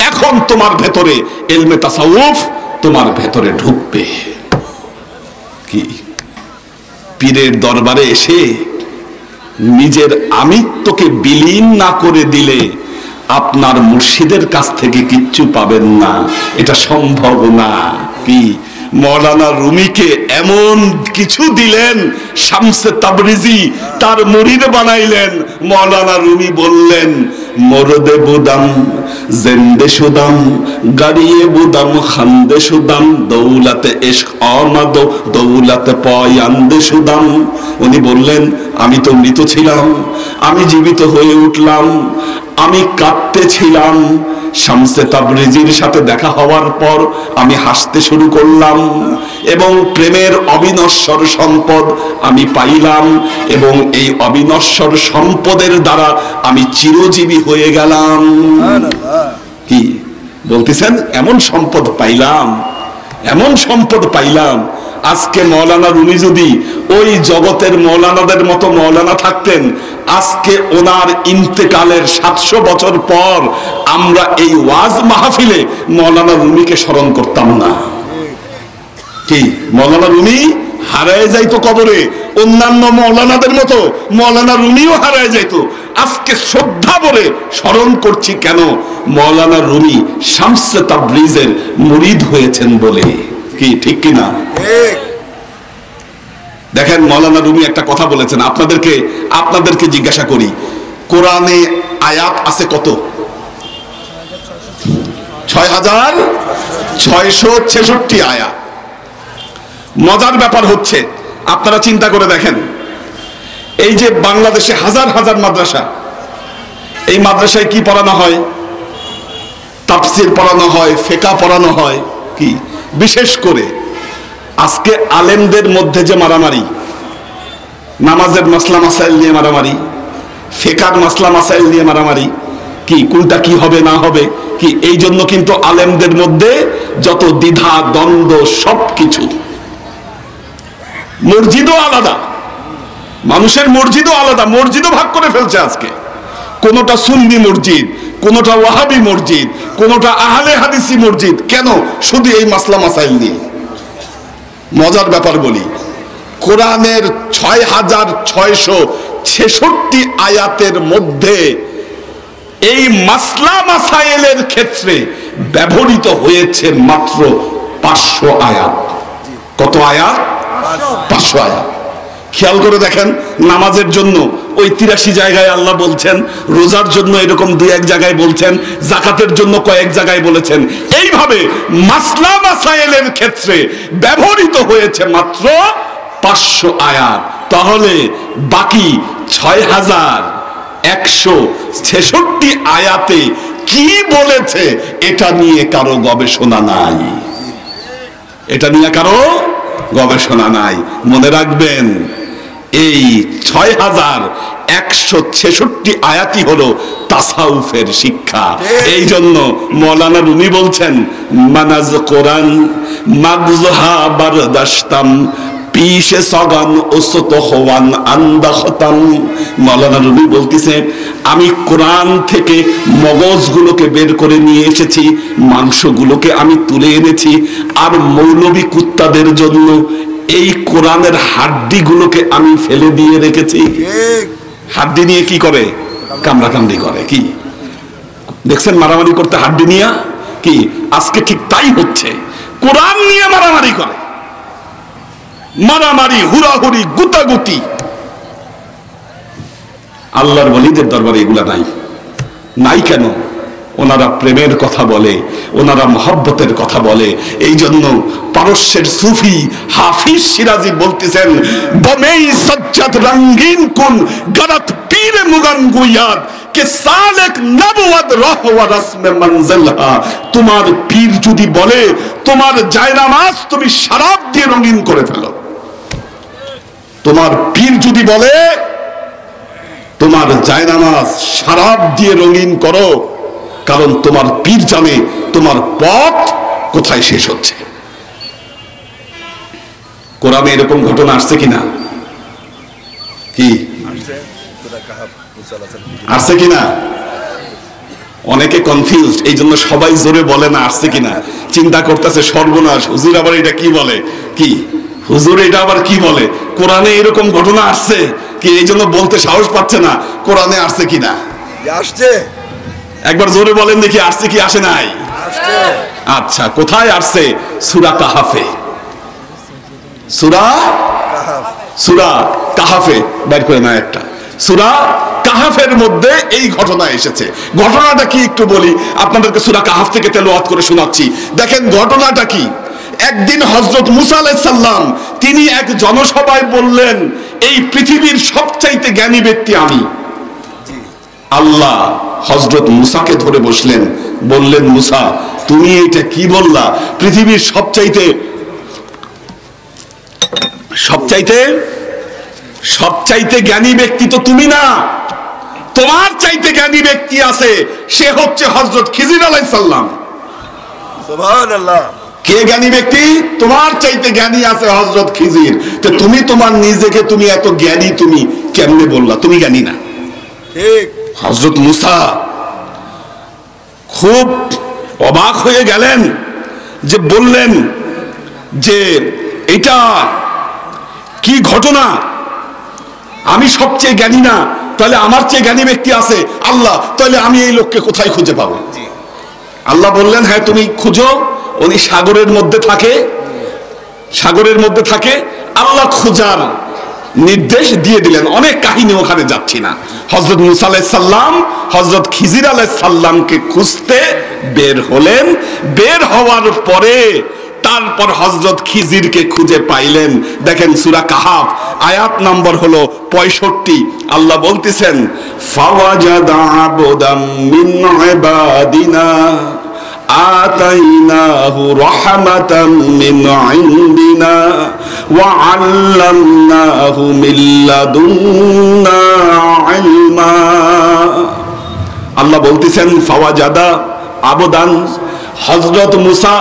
এখন তোমার ভেতরে ইলমে তাসাউফ তোমার ভেতরে ঢুকবে। কি পীরের দরবারে এসে নিজের আমিত্বকে বিলীন না করে দিলে আপনার মুর্শিদের কাছ থেকে কিচ্ছু পাবেন না, এটা সম্ভব না। কি মৌলানা রুমিকে এমন কিছু দিলেন, শামসে তাবরিজি তার মুরিদ বানাইলেন। মৌলানা রুমি বললেন, মরদে বুদাম জিন্দে শুদাম গাড়িয়ে বুদাম খান্দে শুদাম দৌলতে ইশক আমাদ দৌলতে পয়ান্দে শুদাম। উনি বললেন, আমি তো মৃত ছিলাম, আমি জীবিত হয়ে উঠলাম, আমি কাঁদতেছিলাম। শামসে তাবরিজির সাথে দেখা হওয়ার পর আমি হাসতে শুরু করলাম এবং প্রেমের অবিনশ্বর সম্পদ আমি পাইলাম এবং এই অবিনশ্বর সম্পদের দ্বারা আমি চিরজীবী হয়ে গেলাম। কি বলতেছেন? এমন সম্পদ পাইলাম, এমন সম্পদ পাইলাম। আজকে মৌলানা রুমি যদি ওই জগতের মৌলানাদের মতো মৌলানা থাকতেন, আজকে ওনার ইন্তেকালের 700 বছর পর আমরা এই ওয়াজ মাহফিলে মৌলানা রুমিকে স্মরণ করতাম না। কি মৌলানা রুমি হারায় যাইতো কবরে, অন্যান্য মৌলানাদের মতো মৌলানা রুমিও হারায় যাইতো। আজকে শ্রদ্ধা বলে স্মরণ করছি কেন? মৌলানা রুমি শামসে তাবরিজের মুরিদ হয়েছেন বলে। কি ঠিক কিনা? দেখেন মৌলানা রুমি একটা কথা বলেছেন, আপনাদেরকে জিজ্ঞাসা করি, কোরআনে আয়াত আছে কত? 6666 আয়াত। মজার ব্যাপার হচ্ছে, আপনারা চিন্তা করে দেখেন, এই যে বাংলাদেশে হাজার হাজার মাদ্রাসা, এই মাদ্রাসায় কি পড়ানো হয়? তাফসির পড়ানো হয়, ফিকহ পড়ানো হয়। কি বিশেষ করে আজকে আলেমদের মধ্যে যে মারামারি, নামাজের মাসলা মাসাইল নিয়ে মারামারি, ফিকহের মাসলা মাসাইল নিয়ে মারামারি, কি কোনটা কি হবে না হবে, কি এই জন্য কিন্তু আলেমদের মধ্যে যত দ্বিধা দ্বন্দ্ব সবকিছু। মসজিদও আলাদা, মানুষের মসজিদও আলাদা, মসজিদও ভাগ করে ফেলছে আজকে। কোনটা সুন্নি মসজিদ, কোনটা ওয়াহাবি মসজিদ, কোনটা আহলে হাদিসি মসজিদ। কেন? শুধু এই মাসলা মাসাইল নিয়ে। মজার ব্যাপার বলি, কোরআনের 6666 আয়াতের মধ্যে এই মাসলা মাসাইলের ক্ষেত্রে ব্যবহৃত হয়েছে মাত্র 500 আয়াত। কত আয়াত? 500 আয়াত। খেয়াল করে দেখেন, নামাজের জন্য ওই 83 জায়গায় আল্লাহ বলছেন, রোজার জন্য এরকম 2-1 জায়গায় বলছেন, যাকাতের জন্য কয়েক জায়গায় বলেছেন। এইভাবে মাসলা মাসাইলের ক্ষেত্রে ব্যবহৃত হয়েছে মাত্র 500 আয়াত। তাহলে বাকি 6166 আয়াতে কি বলেছে এটা নিয়ে কারো গবেষণা নাই, এটা নিয়ে কারো গবেষণা নাই। মনে রাখবেন, এই 6166 আয়াতই হলো তাসাউফের শিক্ষা। এই জন্য মৌলানা রুমি বলছেন, মানাজ কোরআন মাগজহা বারদাশতাম পিশে সগান ওসত হওয়ান আন্দাখতাম। মৌলানা রুমি বলতেছে, আমি কোরআন থেকে মগজগুলোকে বের করে নিয়ে এসেছি, মাংসগুলোকে আমি তুলে এনেছি, আর মৌলবী কুত্তাদের জন্য এই কোরআনের হাড্ডি গুলোকে আমি ফেলে দিয়ে রেখেছি। হাড্ডি নিয়ে কি করে? কামড়াকামড়ি করে। কি দেখছেন মারামারি করতে হাড্ডি নিয়ে? কি আজকে ঠিক তাই হচ্ছে, কোরআন নিয়ে মারামারি করে, মারামারি, হুড়াহুড়ি, গুতাগুতি। আল্লাহর ওয়ালিদের দরবারে এগুলা নাই। নাই কেন? ওনারা প্রেমের কথা বলে, ওনারা মহব্বতের কথা বলে। এই জন্য পারস্যের সুফি হাফিজ শিরাজি বলতেছেন, বমেই সজ্জাদ রঙ্গিন কুন গরত পীর মুগন গুয়াদ কে সালেক নবওয়াত রহওয়া রসমে মনজিলহা। তোমার পীর যদি বলে তোমার জায়নামাজ তুমি শরাব দিয়ে রঙিন করে ফেলো, তোমার পীর যদি বলে তোমার জায়নামাজ শরাব দিয়ে রঙিন করো, কারণ তোমার পীর জানে তোমার পথ কোথায় শেষ হচ্ছে। কোরআনে এরকম ঘটনা আসছে কিনা? কি আসছে কিনা? অনেকে কনফিউজড, এই জন্য সবাই জোরে বলে না আসছে কিনা, চিন্তা করতেছে সর্বনাশ, হুজুর আবার এটা কি বলে, কি হুজুর এটা আবার কি বলে, কোরআনে এরকম ঘটনা আসছে কি, এই জন্য বলতে সাহস পাচ্ছে না কোরআনে আসছে কিনা। আসছে, একবার জোরে বলেন দেখি আসছে কি আসে নাই? আচ্ছা, কোথায় আসছে? সূরা কাহাফে। সূরা কাহাফে বের করে না একটা, সূরা কাহাফের মধ্যে এই ঘটনা এসেছে। ঘটনাটা কি একটু বলি আপনাদেরকে, সূরা কাহাফ থেকে তেলাওয়াত করে শোনাচ্ছি। দেখেন ঘটনাটা কি। একদিন হযরত মুসা আলাইহিস সালাম তিনি এক জনসভায় বললেন, এই পৃথিবীর সবচাইতে জ্ঞানী ব্যক্তি আমি। আল্লাহ হযরত মুসাকে ধরে বসলেন, বললেন মুসা তুমি এটা কি বললা? পৃথিবীর সবচাইতে সবচাইতে সবচাইতে জ্ঞানী ব্যক্তি তো তুমি না, তোমার চাইতে জ্ঞানী ব্যক্তি আছে, সে হচ্ছে হযরত খিজির আলাইহিস সালাম। সুবহানাল্লাহ। কে জ্ঞানী ব্যক্তি? তোমার চাইতে জ্ঞানী আছে হযরত খিজির। তো তুমি তোমার নিজেকে তুমি এত জ্ঞানী তুমি কেমনে বললা? তুমি জ্ঞানী না। ঠিক। হযরত মুসা খুব অবাক হয়ে গেলেন, যে বললেন যে এটা কি ঘটনা, আমি সবচেয়ে জ্ঞানী না, তাহলে আমার চেয়ে জ্ঞানী ব্যক্তি আছে আল্লাহ, তাহলে আমি এই লোককে কোথায় খুঁজে পাবো? আল্লাহ বললেন হ্যাঁ তুমি খুঁজো, উনি সাগরের মধ্যে থাকে, সাগরের মধ্যে থাকে। আল্লাহ খোঁজার নির্দেশ দিয়ে দিলেন। অনেক কাহিনী, ওখানে যাচ্ছি না। হযরত মুসা আলাইহিস সালাম হযরত খিজির আলাইহিস সালামকে খুঁজতে বের হলেন। বের হওয়ার পরে তারপর হযরত খিজিরকে খুঁজে পাইলেন। দেখেন সূরা কাহাফ আয়াত নম্বর হলো 65। আল্লাহ বলতেছেন, ফাওয়াজাদা আবদাম মিন ইবাদিনা আতাইনাহু রাহমাতাম মিন ইনদিনা ওয়া আল্লামনাহু মিন লাদুন্না ইলমা। আল্লাহ বলতেছেন ফাওয়াজাদা আবদান, হযরত মুসা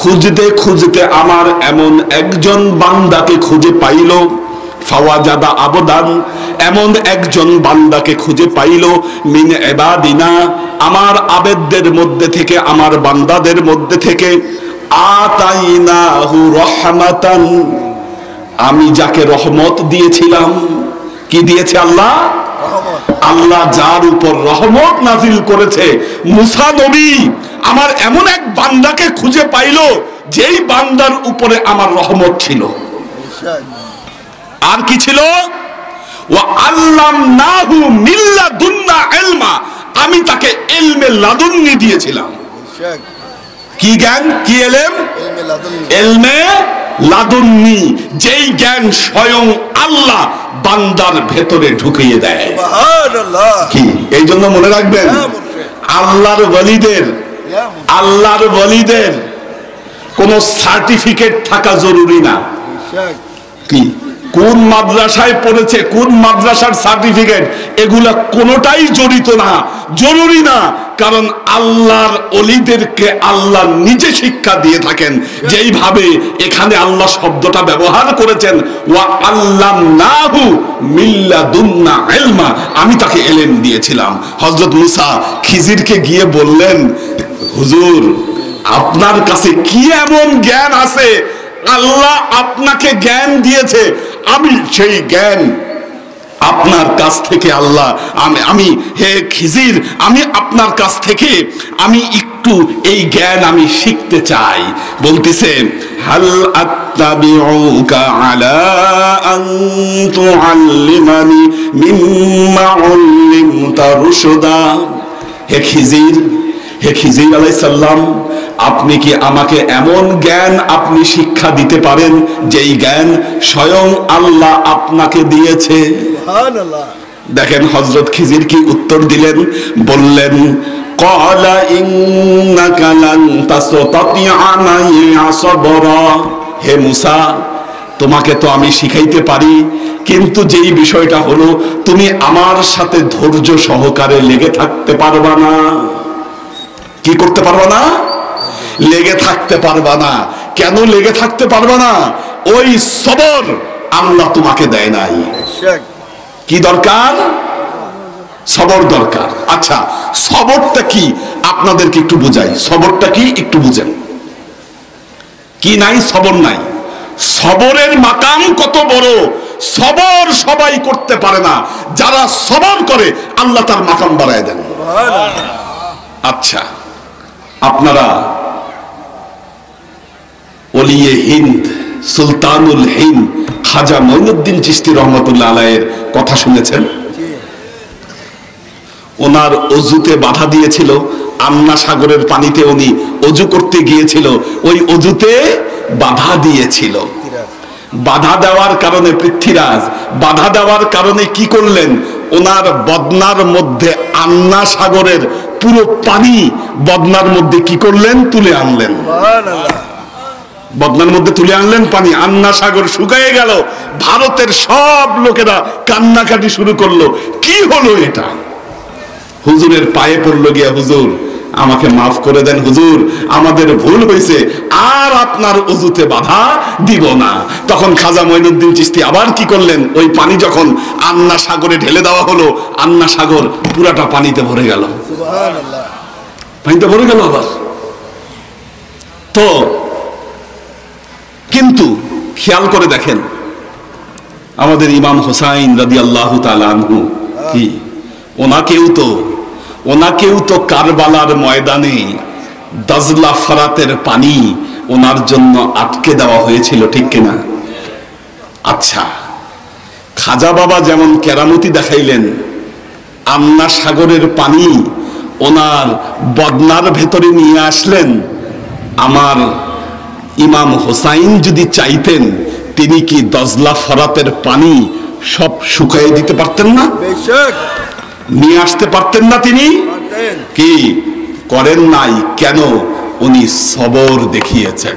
খুঁজতে খুঁজতে আমার এমন একজন বান্দাকে খুঁজে পাইল। ফাওয়াজাদা আবদান, এমন একজন বান্দাকে খুঁজে পাইল। মিন ইবাদিনা, আমার আবেদদের মধ্যে থেকে, আমার বান্দাদের মধ্যে থেকে। আতাইনাহু রাহমাতান, আমি যাকে রহমত দিয়েছিলাম। কি দিয়েছে আল্লাহ? আল্লাহ যার উপর রহমত নাজিল করেছে, মুসা নবী আমার এমন এক বান্দাকে খুঁজে পাইল যেই বান্দার উপরে আমার রহমত ছিল। আর কি ছিল? ওয়া আল্লামনাহু মিন লাদুন্না ইলমা, আমি তাকে ইলমে লাদুন্নি দিয়েছিলাম। কি জ্ঞান? কি ইলম? ইলমে লাদুন্নি, যেই জ্ঞান স্বয়ং আল্লাহ বান্দার ভেতরে ঢুকিয়ে দেয়। সুবহানাল্লাহ। কি এই জন্য মনে রাখবেন, আল্লাহর ওয়ালিদের কোন সার্টিফিকেট থাকা জরুরি না। কি কোন মাদ্রাসায় পড়েছে, কোন মাদ্রাসার সার্টিফিকেট, এগুলা কোনোটাই জড়িত না, জরুরি না। কারণ আল্লাহর ওলিদেরকে আল্লাহ নিজে শিক্ষা দিয়ে থাকেন। যেইভাবে এখানে আল্লাহ শব্দটা ব্যবহার করেছেন, ওয়া আল্লামনাহু মিন লাদুন্না ইলমা, আমি তাকে ইলম দিয়েছিলাম। হযরত মুসা খিজিরকে গিয়ে বললেন, হুজুর আপনার কাছে কি এমন জ্ঞান আছে আল্লাহ আপনাকে জ্ঞান দিয়েছে, আমি সেই জ্ঞান আপনার কাছ থেকে আল্লাহ আমি হে খিজির, আমি আপনার কাছ থেকে আমি একটু এই জ্ঞান আমি শিখতে চাই। বলতেছে হাল আত্তাবিউকা আলা আন তুআল্লিমানি মিম্মা উল্লিমতা রুশদা। হে খিজির আলাইহিস সালাম, আপনি কি আমাকে এমন জ্ঞান আপনি শিক্ষা দিতে পারেন যেই জ্ঞান স্বয়ং আল্লাহ আপনাকে দিয়েছে? সুবহানাল্লাহ। দেখেন হযরত খিজির কি উত্তর দিলেন, বললেন ক্বালা ইন্নাকা লান তাসতাতিআ মাইয়া সাবরা। হে মুসা, তোমাকে তো আমি শিখাইতে পারি, কিন্তু যেই বিষয়টা হলো তুমি আমার সাথে ধৈর্য সহকারে লেগে থাকতে পারবা না। কি করতে পারবা না? লেগে থাকতে পারবা না। কেন লেগে থাকতে পারবা না? ওই সবর আল্লাহ তোমাকে দেয় নাই। কি দরকার? সবর দরকার। আচ্ছা, সবরটা কি আপনাদেরকে একটু বুঝাই। সবরটা কি একটু বুঝেন। কি নাই? সবর নাই। সবরের মাকাম কত বড়! সবর সবাই করতে পারে না, যারা সবর করে আল্লাহ তার মাকাম বাড়ায় দেন। আচ্ছা, আপনারা ওলিয়ে হিন্দ, সুলতানুল হিন্দ খাজা মঈনুদ্দিন চিশতি রহমতুল্লাহ আলাইহির কথা শুনেছেন? ওনার অজুতে বাধা দিয়েছিল, আন্না সাগরের পানিতে উনি অজু করতে গিয়েছিল, ওই অজুতে বাধা দিয়েছিল। বাধা দেওয়ার কারণে পৃথ্বীরাজ বাধা দেওয়ার কারণে কি করলেন? ওনার বদনার মধ্যে আন্না সাগরের পুরো পানি বদনার মধ্যে কি করলেন? তুলে আনলেন। বদনার মধ্যে তুলে আনলেন পানি। আন্না সাগর শুকিয়ে গেল। ভারতের সব লোকেরা কান্নাকাটি শুরু করলো। কি হলো এটা? হুজুরের পায়ে পড়লো গিয়া, হুজুর আমাকে মাফ করে দেন, হুজুর আমাদের ভুল হয়েছে, আর আপনার ওযুতে বাধা দিব না। তখন খাজা মঈনুদ্দিন চিশতি আবার কি করলেন? ওই পানি যখন আন্না সাগরে ঢেলে দেওয়া হলো, আন্না সাগর পুরাটা পানিতে ভরে গেল। সুবহানাল্লাহ। পানিতে ভরে গেল আবার। তো কিন্তু খেয়াল করে দেখেন, আমাদের ইমাম হোসাইন রাদিয়াল্লাহু তাআলা আনহু কি ওনাকেও তো কারবালার ময়দানে দাজলা ফরাতের পানি ওনার জন্য আটকে দেওয়া হয়েছিল, ঠিক কিনা? আচ্ছা, খাজা বাবা যেমন কেরামতি দেখাইলেন, আন্না সাগরের পানি ওনার বদনার ভেতরে নিয়ে আসলেন। আমার ইমাম হোসাইন যদি চাইতেন, তিনি কি দাজলা ফরাতের পানি সব শুকিয়ে দিতে পারতেন না? নিয়ে আসতে পারতেন না? তিনি কি করেন নাই? কেন? উনি সবর দেখিয়েছেন।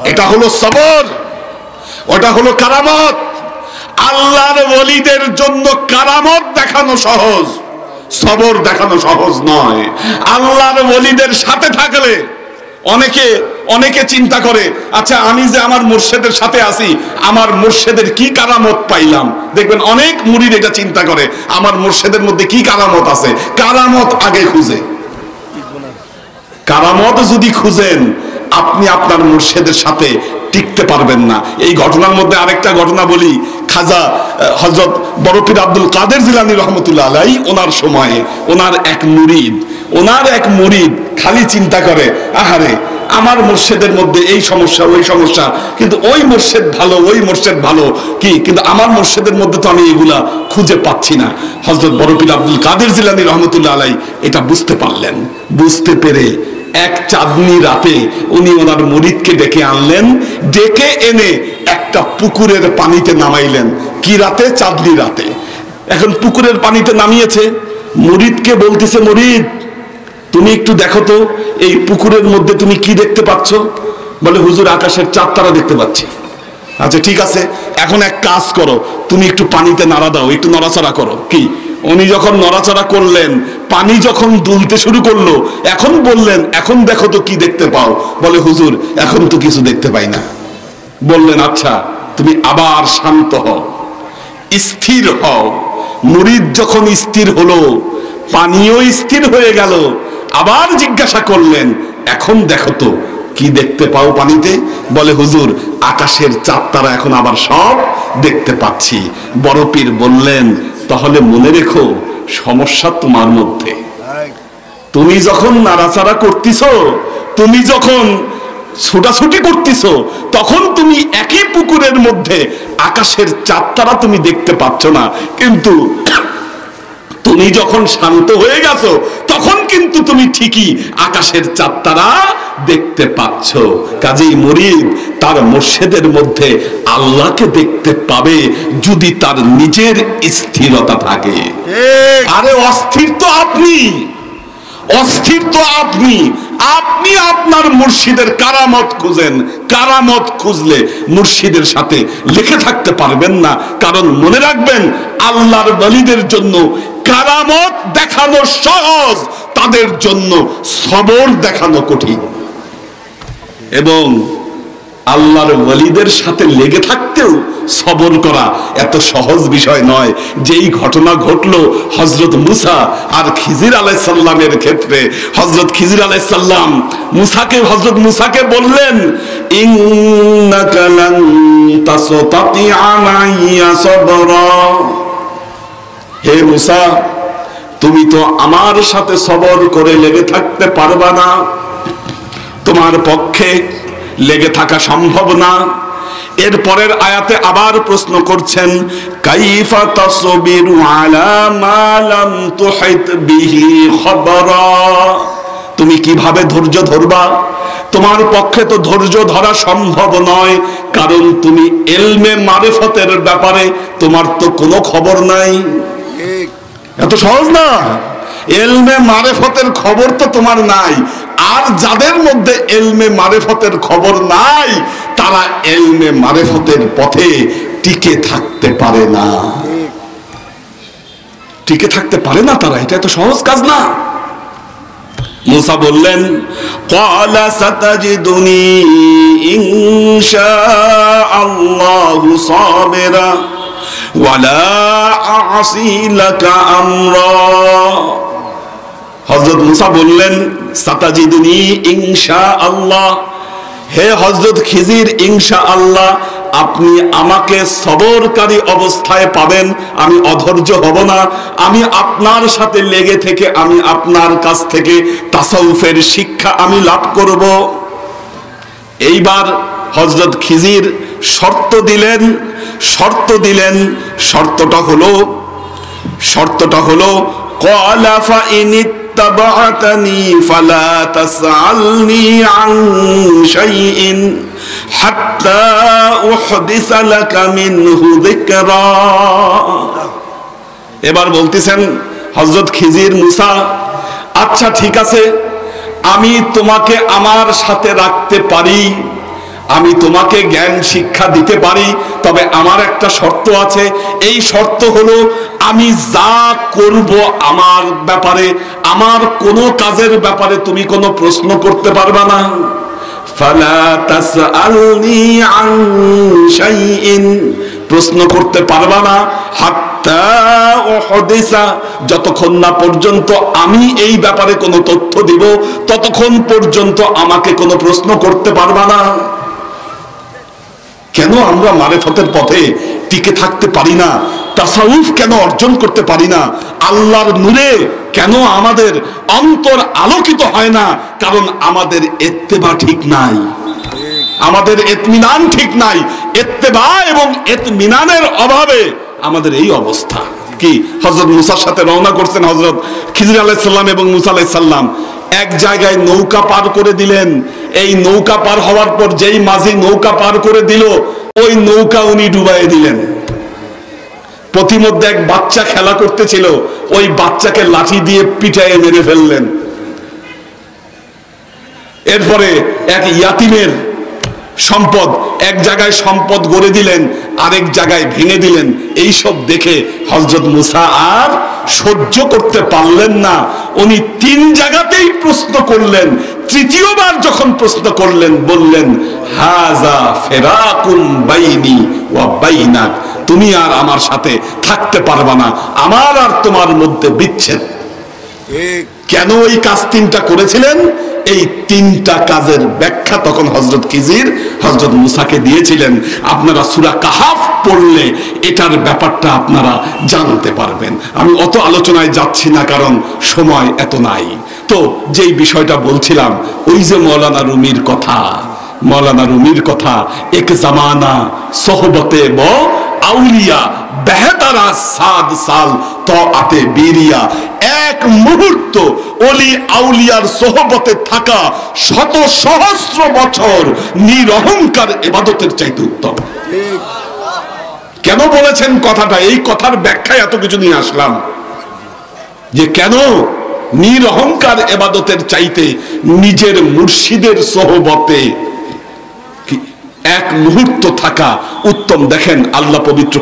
এটা হলো সবর, ওটা হলো কারামত। আল্লাহর ওলিদের জন্য কারামত দেখানো সহজ, সবর দেখানো সহজ নয়। আল্লাহর ওলিদের সাথে থাকলে অনেকে চিন্তা করে, আচ্ছা আমি যে আমার মুর্শিদের সাথে আছি, আমার মুর্শিদের কি কারামত পাইলাম। দেখবেন অনেক মুরিদ এটা চিন্তা করে, আমার মুর্শিদের মধ্যে কি কারামত আছে। কারামত আগে খুঁজে। কারামত যদি খুঁজেন, আপনি আপনার মুর্শিদের সাথে টিকতে পারবেন না। এই ঘটনার মধ্যে আরেকটা ঘটনা বলি। খাজা হযরত বড় পীর আব্দুল কাদের জিলানী রহমতুল্লাহ আলাইহি, ওনার সময়ে ওনার এক মুরিদ খালি চিন্তা করে, আহারে আমার মুর্শিদের মধ্যে এই সমস্যা ওই সমস্যা, কিন্তু ওই মুর্শিদ ভালো কি, কিন্তু আমার মুর্শিদের মধ্যে তো আমি এগুলা খুঁজে পাচ্ছি না। হযরত বড় পীর আব্দুল কাদের জিলানী রহমতুল্লাহ আলাইহি এটা বুঝতে পারলেন। বুঝতে পেরে এক চাঁদনি রাতে উনি ওনার মুরিদকে ডেকে আনলেন। ডেকে এনে একটা পুকুরের পানিতে নামাইলেন। কি রাতে? চাঁদনি রাতে। এখন পুকুরের পানিতে নামিয়েছে, মুরিদকে বলতেছে, মুরিদ তুমি একটু দেখো তো এই পুকুরের মধ্যে তুমি কি দেখতে পাচ্ছ? বলে, হুজুর আকাশের চাঁদ তারা দেখতে পাচ্ছি। আচ্ছা ঠিক আছে, এখন এক কাজ করো, তুমি একটু পানিতে নাড়া দাও, একটু নড়াচড়া করো। কি? উনি যখন নড়াচড়া করলেন, পানি যখন দুলতে শুরু করলো, এখন বললেন, এখন দেখো তো কি দেখতে পাও? বলে, হুজুর এখন তো কিছু দেখতে পাই না। বললেন, আচ্ছা তুমি আবার শান্ত হও, স্থির হও। মুরিদ যখন স্থির হলো, পানিও স্থির হয়ে গেল। আবার জিজ্ঞাসা করলেন, এখন দেখো তো কি দেখতে পাও পানিতে? বলে হুজুর আকাশের চাঁদ তারা এখন আবার সব দেখতে পাচ্ছি। বড় পীর বললেন তাহলে মনে রেখো সমস্যা তোমার মধ্যে। তুমি যখন নাড়াচাড়া করতেছ, তুমি যখন ছুটাছুটি করতেছ, তখন তুমি একই পুকুরের মধ্যে আকাশের চাঁদ তারা তুমি দেখতে পাচ্ছ না, কিন্তু তুমি যখন শান্ত হয়ে গেছো তখন কিন্তু তুমি ঠিকই আকাশের চাঁদ তারা দেখতে পাচ্ছ। কাজেই মুরিদ তার মুর্শিদের মধ্যে আল্লাহকে দেখতে পাবে যদি তার নিজের স্থিরতা থাকে। আরে অস্থির তো আপনি, অস্থির তো আপনি। আপনি আপনার মুর্শিদের কারামত খুঁজেন, কারামত খুঁজলে মুর্শিদের সাথে লিখে থাকতে পারবেন না। কারণ মনে রাখবেন আল্লাহর ওয়ালিদের জন্য কারামত দেখানো সহজ, তাদের জন্য সবর দেখানো কঠিন। এবং আল্লাহর ওয়ালিদের সাথে লেগে থাকতেও সবর করা এত সহজ বিষয় নয়। যেই ঘটনা ঘটলো হযরত মুসা আর খিজির আলাইহিস সালামের ক্ষেত্রে, হযরত খিজির আলাইহিস সালাম হযরত মুসাকে বললেন ইন্নাকা লান তাসতাতিআ মাইয়া সাবরা, হে মুসা তুমি তো আমার সাথে সবর করে লেগে থাকতে পারবা না, তোমার পক্ষে লেগে থাকা সম্ভব না। এরপরের আয়াতে আবার প্রশ্ন করছেন কাইফা তাসবিরু আলা মা লাম তুহিত বিহি খবরা, তুমি কিভাবে ধৈর্য ধরবা? তোমার পক্ষে তো ধৈর্য ধরা সম্ভব নয়, কারণ তুমি ইলমে মারিফতের ব্যাপারে তোমার তো কোনো খবর নাই। এত সহজ না, ইলমে মারিফতের খবর তো তোমার নাই। আর যাদের মধ্যে ইলমে মারিফতের খবর নাই তারা ইলমে মারিফতের পথে টিকে থাকতে পারে না, টিকে থাকতে পারে না তারা। এটা এত সহজ কাজ না। মুসা বললেন ক্বালা সাতাজিদুনি ইনশাআল্লাহু সাবিরা ওয়ালা আ'সি লাকা আমরা। হযরত মুসা বললেন সাতাজিদুনি ইনশাআল্লাহ, হে হযরত খিজির ইনশাআল্লাহ আপনি আমাকে সবরকারী অবস্থায় পাবেন, আমি অধৈর্য হব না। আমি আপনার সাথে লেগে থেকে আমি আপনার কাছ থেকে তাসাউফের শিক্ষা আমি লাভ করব। এইবার হযরত খিজির শর্ত দিলেন, শর্তটা হলো ক্বালা ফাইনিত তাবা'তানি ফালা তাসআলনি আন শাইইন হাত্তা উহদিসা লাকা মিনহু যিকরা। এবার বলতেছেন হযরত খিজির মুসা, আচ্ছা ঠিক আছে আমি তোমাকে আমার সাথে রাখতে পারি, আমি তোমাকে জ্ঞান শিক্ষা দিতে পারি, তবে আমার একটা শর্ত আছে। এই শর্ত হলো আমি যা করব আমার ব্যাপারে, আমার কোনো কাজের ব্যাপারে তুমি কোনো প্রশ্ন করতে পারবা না। ফালা তাসআলনি আন শাইইন, প্রশ্ন করতে পারবা না, হাত্তা উহদিসা, যতক্ষণ না পর্যন্ত আমি এই ব্যাপারে কোনো তথ্য দিব ততক্ষণ পর্যন্ত আমাকে কোনো প্রশ্ন করতে পারবা না। কেন আমরা মারিফতের পথে টিকে থাকতে পারি না? তাসাউফ কেন অর্জন করতে পারি না? আল্লাহর নূরে কেন আমাদের অন্তর আলোকিত হয় না? কারণ আমাদের ইত্তেবা ঠিক নাই, আমাদের ইতমিনান ঠিক নাই। ইত্তেবা এবং ইতমিনানের অভাবে আমাদের এই অবস্থা। কি হযরত মুসার সাথে রওনা করছেন হযরত খিজির আলাইহিস সালাম এবং মুসা আলাইহিস সালাম, এক জায়গায় নৌকা পার করে দিলেন। এই নৌকা পার হওয়ার পর যেই মাঝি নৌকা পার করে দিল ওই নৌকা উনি ডুবাই দিলেন। প্রতিমধ্যে এক বাচ্চা খেলা করতেছিল, ওই বাচ্চাকে লাঠি দিয়ে পিটাইয়ে মেরে ফেললেন। এরপরে এক ইয়াতিমের সম্পদ, এক জায়গায় সম্পদ গড়ে দিলেন, আরেক জায়গায় ভেঙে দিলেন। এইসব দেখে হযরত মুসা আর সহ্য করতে পারলেন না, উনি 3 জায়গাতেই প্রশ্ন করলেন। তৃতীয়বার যখন প্রশ্ন করলেন বললেন হাযা ফিরাকুম বাইনি ওয়া বাইনাক, তুমি আর আমার সাথে থাকতে পারবা না, আমার আর তোমার মধ্যে বিচ্ছেদ। কেন এই কাজ 3টা করেছিলেন? এই তিনটা কাজের ব্যাখ্যা তখন হযরত খিজির হযরত মুসাকে দিয়েছিলেন। আপনারা সূরা কাহাফ পড়লে এটার ব্যাপারটা আপনারা জানতে পারবেন। আমি অত আলোচনায় যাচ্ছি না, কারণ সময় এত নাই। তো যেই বিষয়টা বলছিলাম, ওই যে মৌলানা রুমির কথা, এক জামানা সোহবতে ব আউলিয়া বেহতারা সাদ সাল তাআতে বিরিয়া, এক মুহূর্ত ওলি আউলিয়ার সোহবতে থাকা শত সহস্র বছর নিরহংকার ইবাদতের চাইতে উত্তম। কেন বলেছেন কথাটা? এই কথার ব্যাখ্যায় এত কিছু নিয়ে আসলাম, যে কেন নিরহংকার ইবাদতের চাইতে নিজের মুর্শিদের সোহবতে এক মুহূর্ত থাকা উত্তম। দেখেন আল্লাহ পবিত্র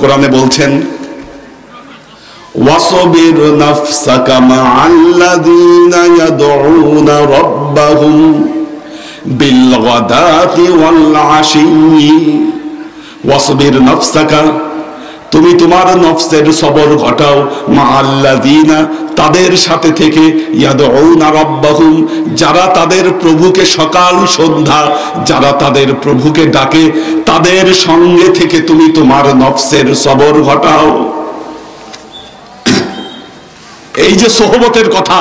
কোরআনে বলছেন, ওয়াসবির নাফসাকা মা'আল্লাযীনা ইয়াদউনা রাব্বাহুম বিল গাদাতি ওয়াল আশিয়্যি। ওয়াসবির নাফসাকা, তুমি তোমার নফসের সবর ঘটাও, মা'আল্লাযীনা, তাদের সাথে থেকে, ইয়াদউনা রাব্বাহুম, যারা তাদের প্রভুকে সকাল সন্ধ্যা যারা তাদের প্রভুকে ডাকে, তাদের সঙ্গে থেকে তুমি তোমার নফসের সবর ঘটাও। এই যে সোহবতের কথা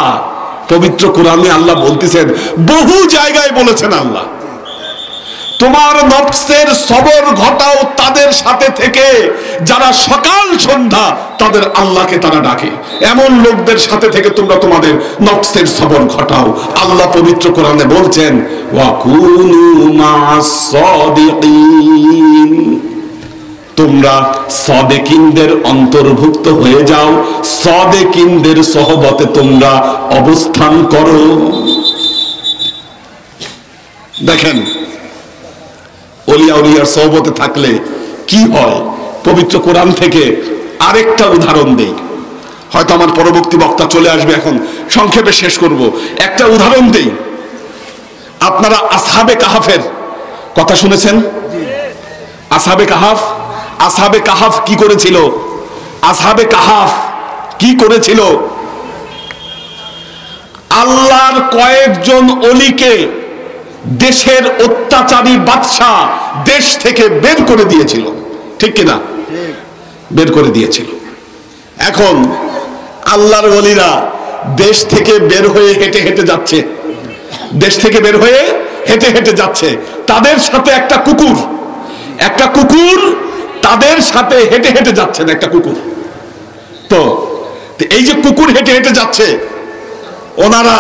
পবিত্র কোরআনে আল্লাহ বলতেছেন, বহু জায়গায় বলেছেন আল্লাহ, তোমার নফসের সবর ঘটাও তাদের সাথে থেকে যারা সকাল সন্ধ্যা তাদের আল্লাহকে তারা ডাকে। এমন লোকদের সাথে থেকে তোমরা তোমাদের নফসের সবর ঘটাও। আল্লাহ পবিত্র কোরআনে বলছেন, ওয়াকুনু মা'আস সাদিকিন, তোমরা সাদিকিনদের অন্তর্ভুক্ত হয়ে যাও, সাদিকিনদের সহবতে তোমরা অবস্থান করো। দেখেন ওলিয়া উলিয়ার সহবতে থাকলে কি হয়, পবিত্র কোরআন থেকে আরেকটা উদাহরণ দেই। হয়তো আমার পরবর্তী বক্তা চলে আসবে, এখন সংক্ষেপে শেষ করব। একটা উদাহরণ দেই। আপনারা আসহাবে কাহাফের কথা শুনেছেন? আসহাবে কাহাফ কি করেছিল? আল্লাহর কয়েকজন ওলিকে দেশের অত্যাচারী বাদশাহ দেশ থেকে বের করে দিয়েছিল, ঠিক কিনা? বের করে দিয়েছিল। এখন আল্লাহর ওলিরা দেশ থেকে বের হয়ে হেঁটে হেঁটে যাচ্ছে, তাদের সাথে একটা কুকুর তাদের সাথে হেঁটে হেঁটে যাচ্ছেন, একটা কুকুর। তো এই যে কুকুর হেঁটে হেঁটে যাচ্ছে, ওনারা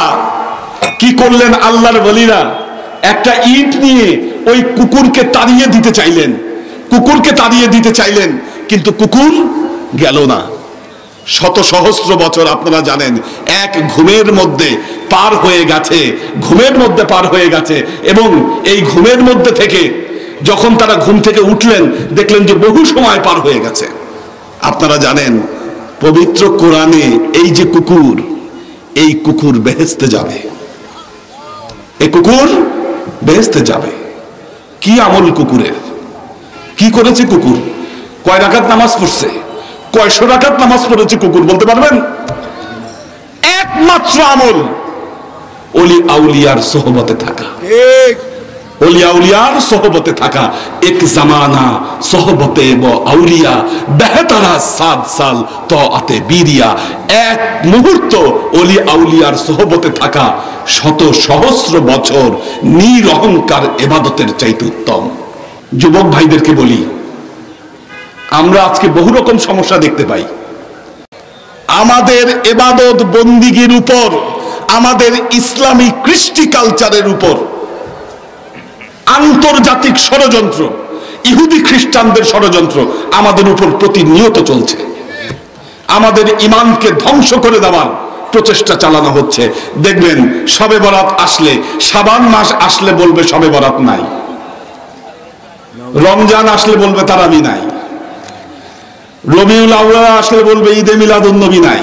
কি করলেন? আল্লাহর ওলিরা একটা ইট নিয়ে ওই কুকুরকে তাড়িয়ে দিতে চাইলেন, কিন্তু কুকুর গেল না। শত সহস্র বছর আপনারা জানেন এক ঘুমের মধ্যে পার হয়ে গেছে, এবং এই ঘুমের মধ্যে থেকে যখন তারা ঘুম থেকে উঠলেন, দেখলেন যে বহু সময় পার হয়ে গেছে। আপনারা জানেন পবিত্র কোরআনে এই কুকুর বেহেশতে যাবে, কি আমল কুকুরের? কি করেছে কুকুর? কয় রাকাত নামাজ পড়ছে? কয়শো রাকাত নামাজ পড়েছে কুকুর, বলতে পারবেন? একমাত্র আমল ওলি আউলিয়ার সোহবতে থাকা। এক জামানা সোহবতে ব আউলিয়া বেহতারা সাদ সাল তাআতে বিরিয়া, এক মুহূর্ত ওলি আউলিয়ার সোহবতে থাকা শত সহস্র বছর নিরহংকার ইবাদতের চাইতে উত্তম। যুবক ভাইদেরকে বলি, আমরা আজকে বহু রকম সমস্যা দেখতে পাই। আমাদের ইবাদত বন্দিগির উপর, আমাদের ইসলামী কৃষ্টি কালচারের উপর আন্তর্জাতিক ষড়যন্ত্র, ইহুদি খ্রিস্টানদের ষড়যন্ত্র আমাদের উপর প্রতিনিয়ত চলছে। আমাদের ঈমানকে ধ্বংস করে দেওয়ার প্রচেষ্টা চালানো হচ্ছে। দেখবেন শবে বরাত আসলে, শাবান মাস আসলে বলবে শবে বরাত নাই, রমজান আসলে বলবে তারাবি নাই, রবিউল আউয়াল আসলে বলবে ঈদে মিলাদুন নবী নাই,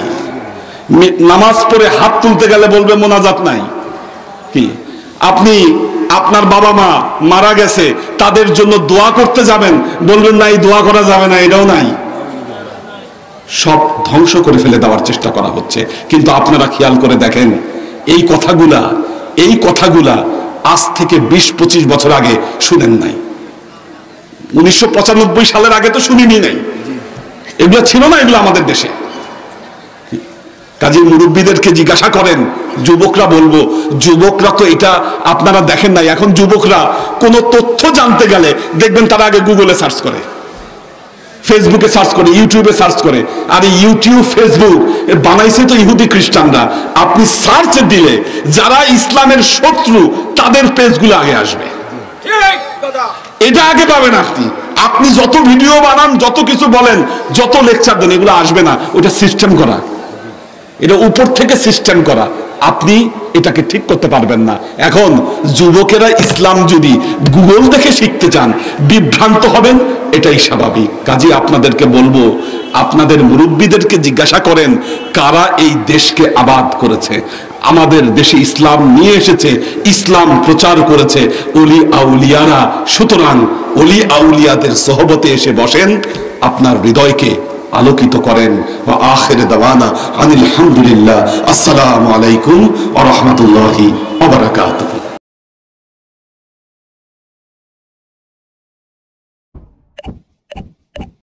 নামাজ পড়ে হাত তুলতে গেলে বলবে মোনাজাত নাই। কি আপনি আপনার বাবা মা মারা গেছে, তাদের জন্য দোয়া করতে যাবেন, বলবেন নাই দোয়া করা যাবে না, এটাও নাই। সব ধ্বংস করে ফেলে দেওয়ার চেষ্টা করা হচ্ছে। কিন্তু আপনারা খেয়াল করে দেখেন, এই কথাগুলা আজ থেকে 20-25 বছর আগে শুনেন নাই। 1995 সালের আগে তো শুনিনি নাই, এগুলো ছিল না এগুলো আমাদের দেশে। কাজী মুরব্বীদেরকে জিজ্ঞাসা করেন, যুবকরা বলবো, যুবকরা তো এটা আপনারা দেখেন নাই। এখন যুবকরা কোনো তথ্য জানতে গেলে দেখবেন তারা আগে গুগলে সার্চ করে, ফেসবুকে সার্চ করে, ইউটিউবে সার্চ করে। আর ইউটিউব ফেসবুক বানাইছে তো ইহুদি খ্রিস্টানরা। আপনি সার্চ দিলে যারা ইসলামের শত্রু তাদের পেজগুলো আগে আসবে, এটা আগে পাবেন আপনি। আপনি যত ভিডিও বানান, যত কিছু বলেন, যত লেকচার দেন, এগুলো আসবে না। ওটা সিস্টেম করা, এটা উপর থেকে সিস্টেম করা। আপনি এটাকে ঠিক করতে পারবেন না। এখন যুবকেরা ইসলাম যদি গুগল দেখে শিখতে চান, বিভ্রান্ত হবেন, এটাই স্বাভাবিক। কাজে আপনাদেরকে বলবো, আপনাদের মুরব্বীদেরকে জিজ্ঞাসা করেন কারা এই দেশকে আবাদ করেছে। আমাদের দেশে ইসলাম নিয়ে এসেছে, ইসলাম প্রচার করেছে ওলি আউলিয়ারা। সুতরাং ওলি আউলিয়াদের সোহবতে এসে বসেন, আপনার হৃদয়কে আলোকিত করেন। ওয়া আখিরু দাওয়ানা আনিল হামদুলিল্লাহ। আসসালামু আলাইকুম ওয়া রাহমাতুল্লাহি ওয়া বারাকাতুহু।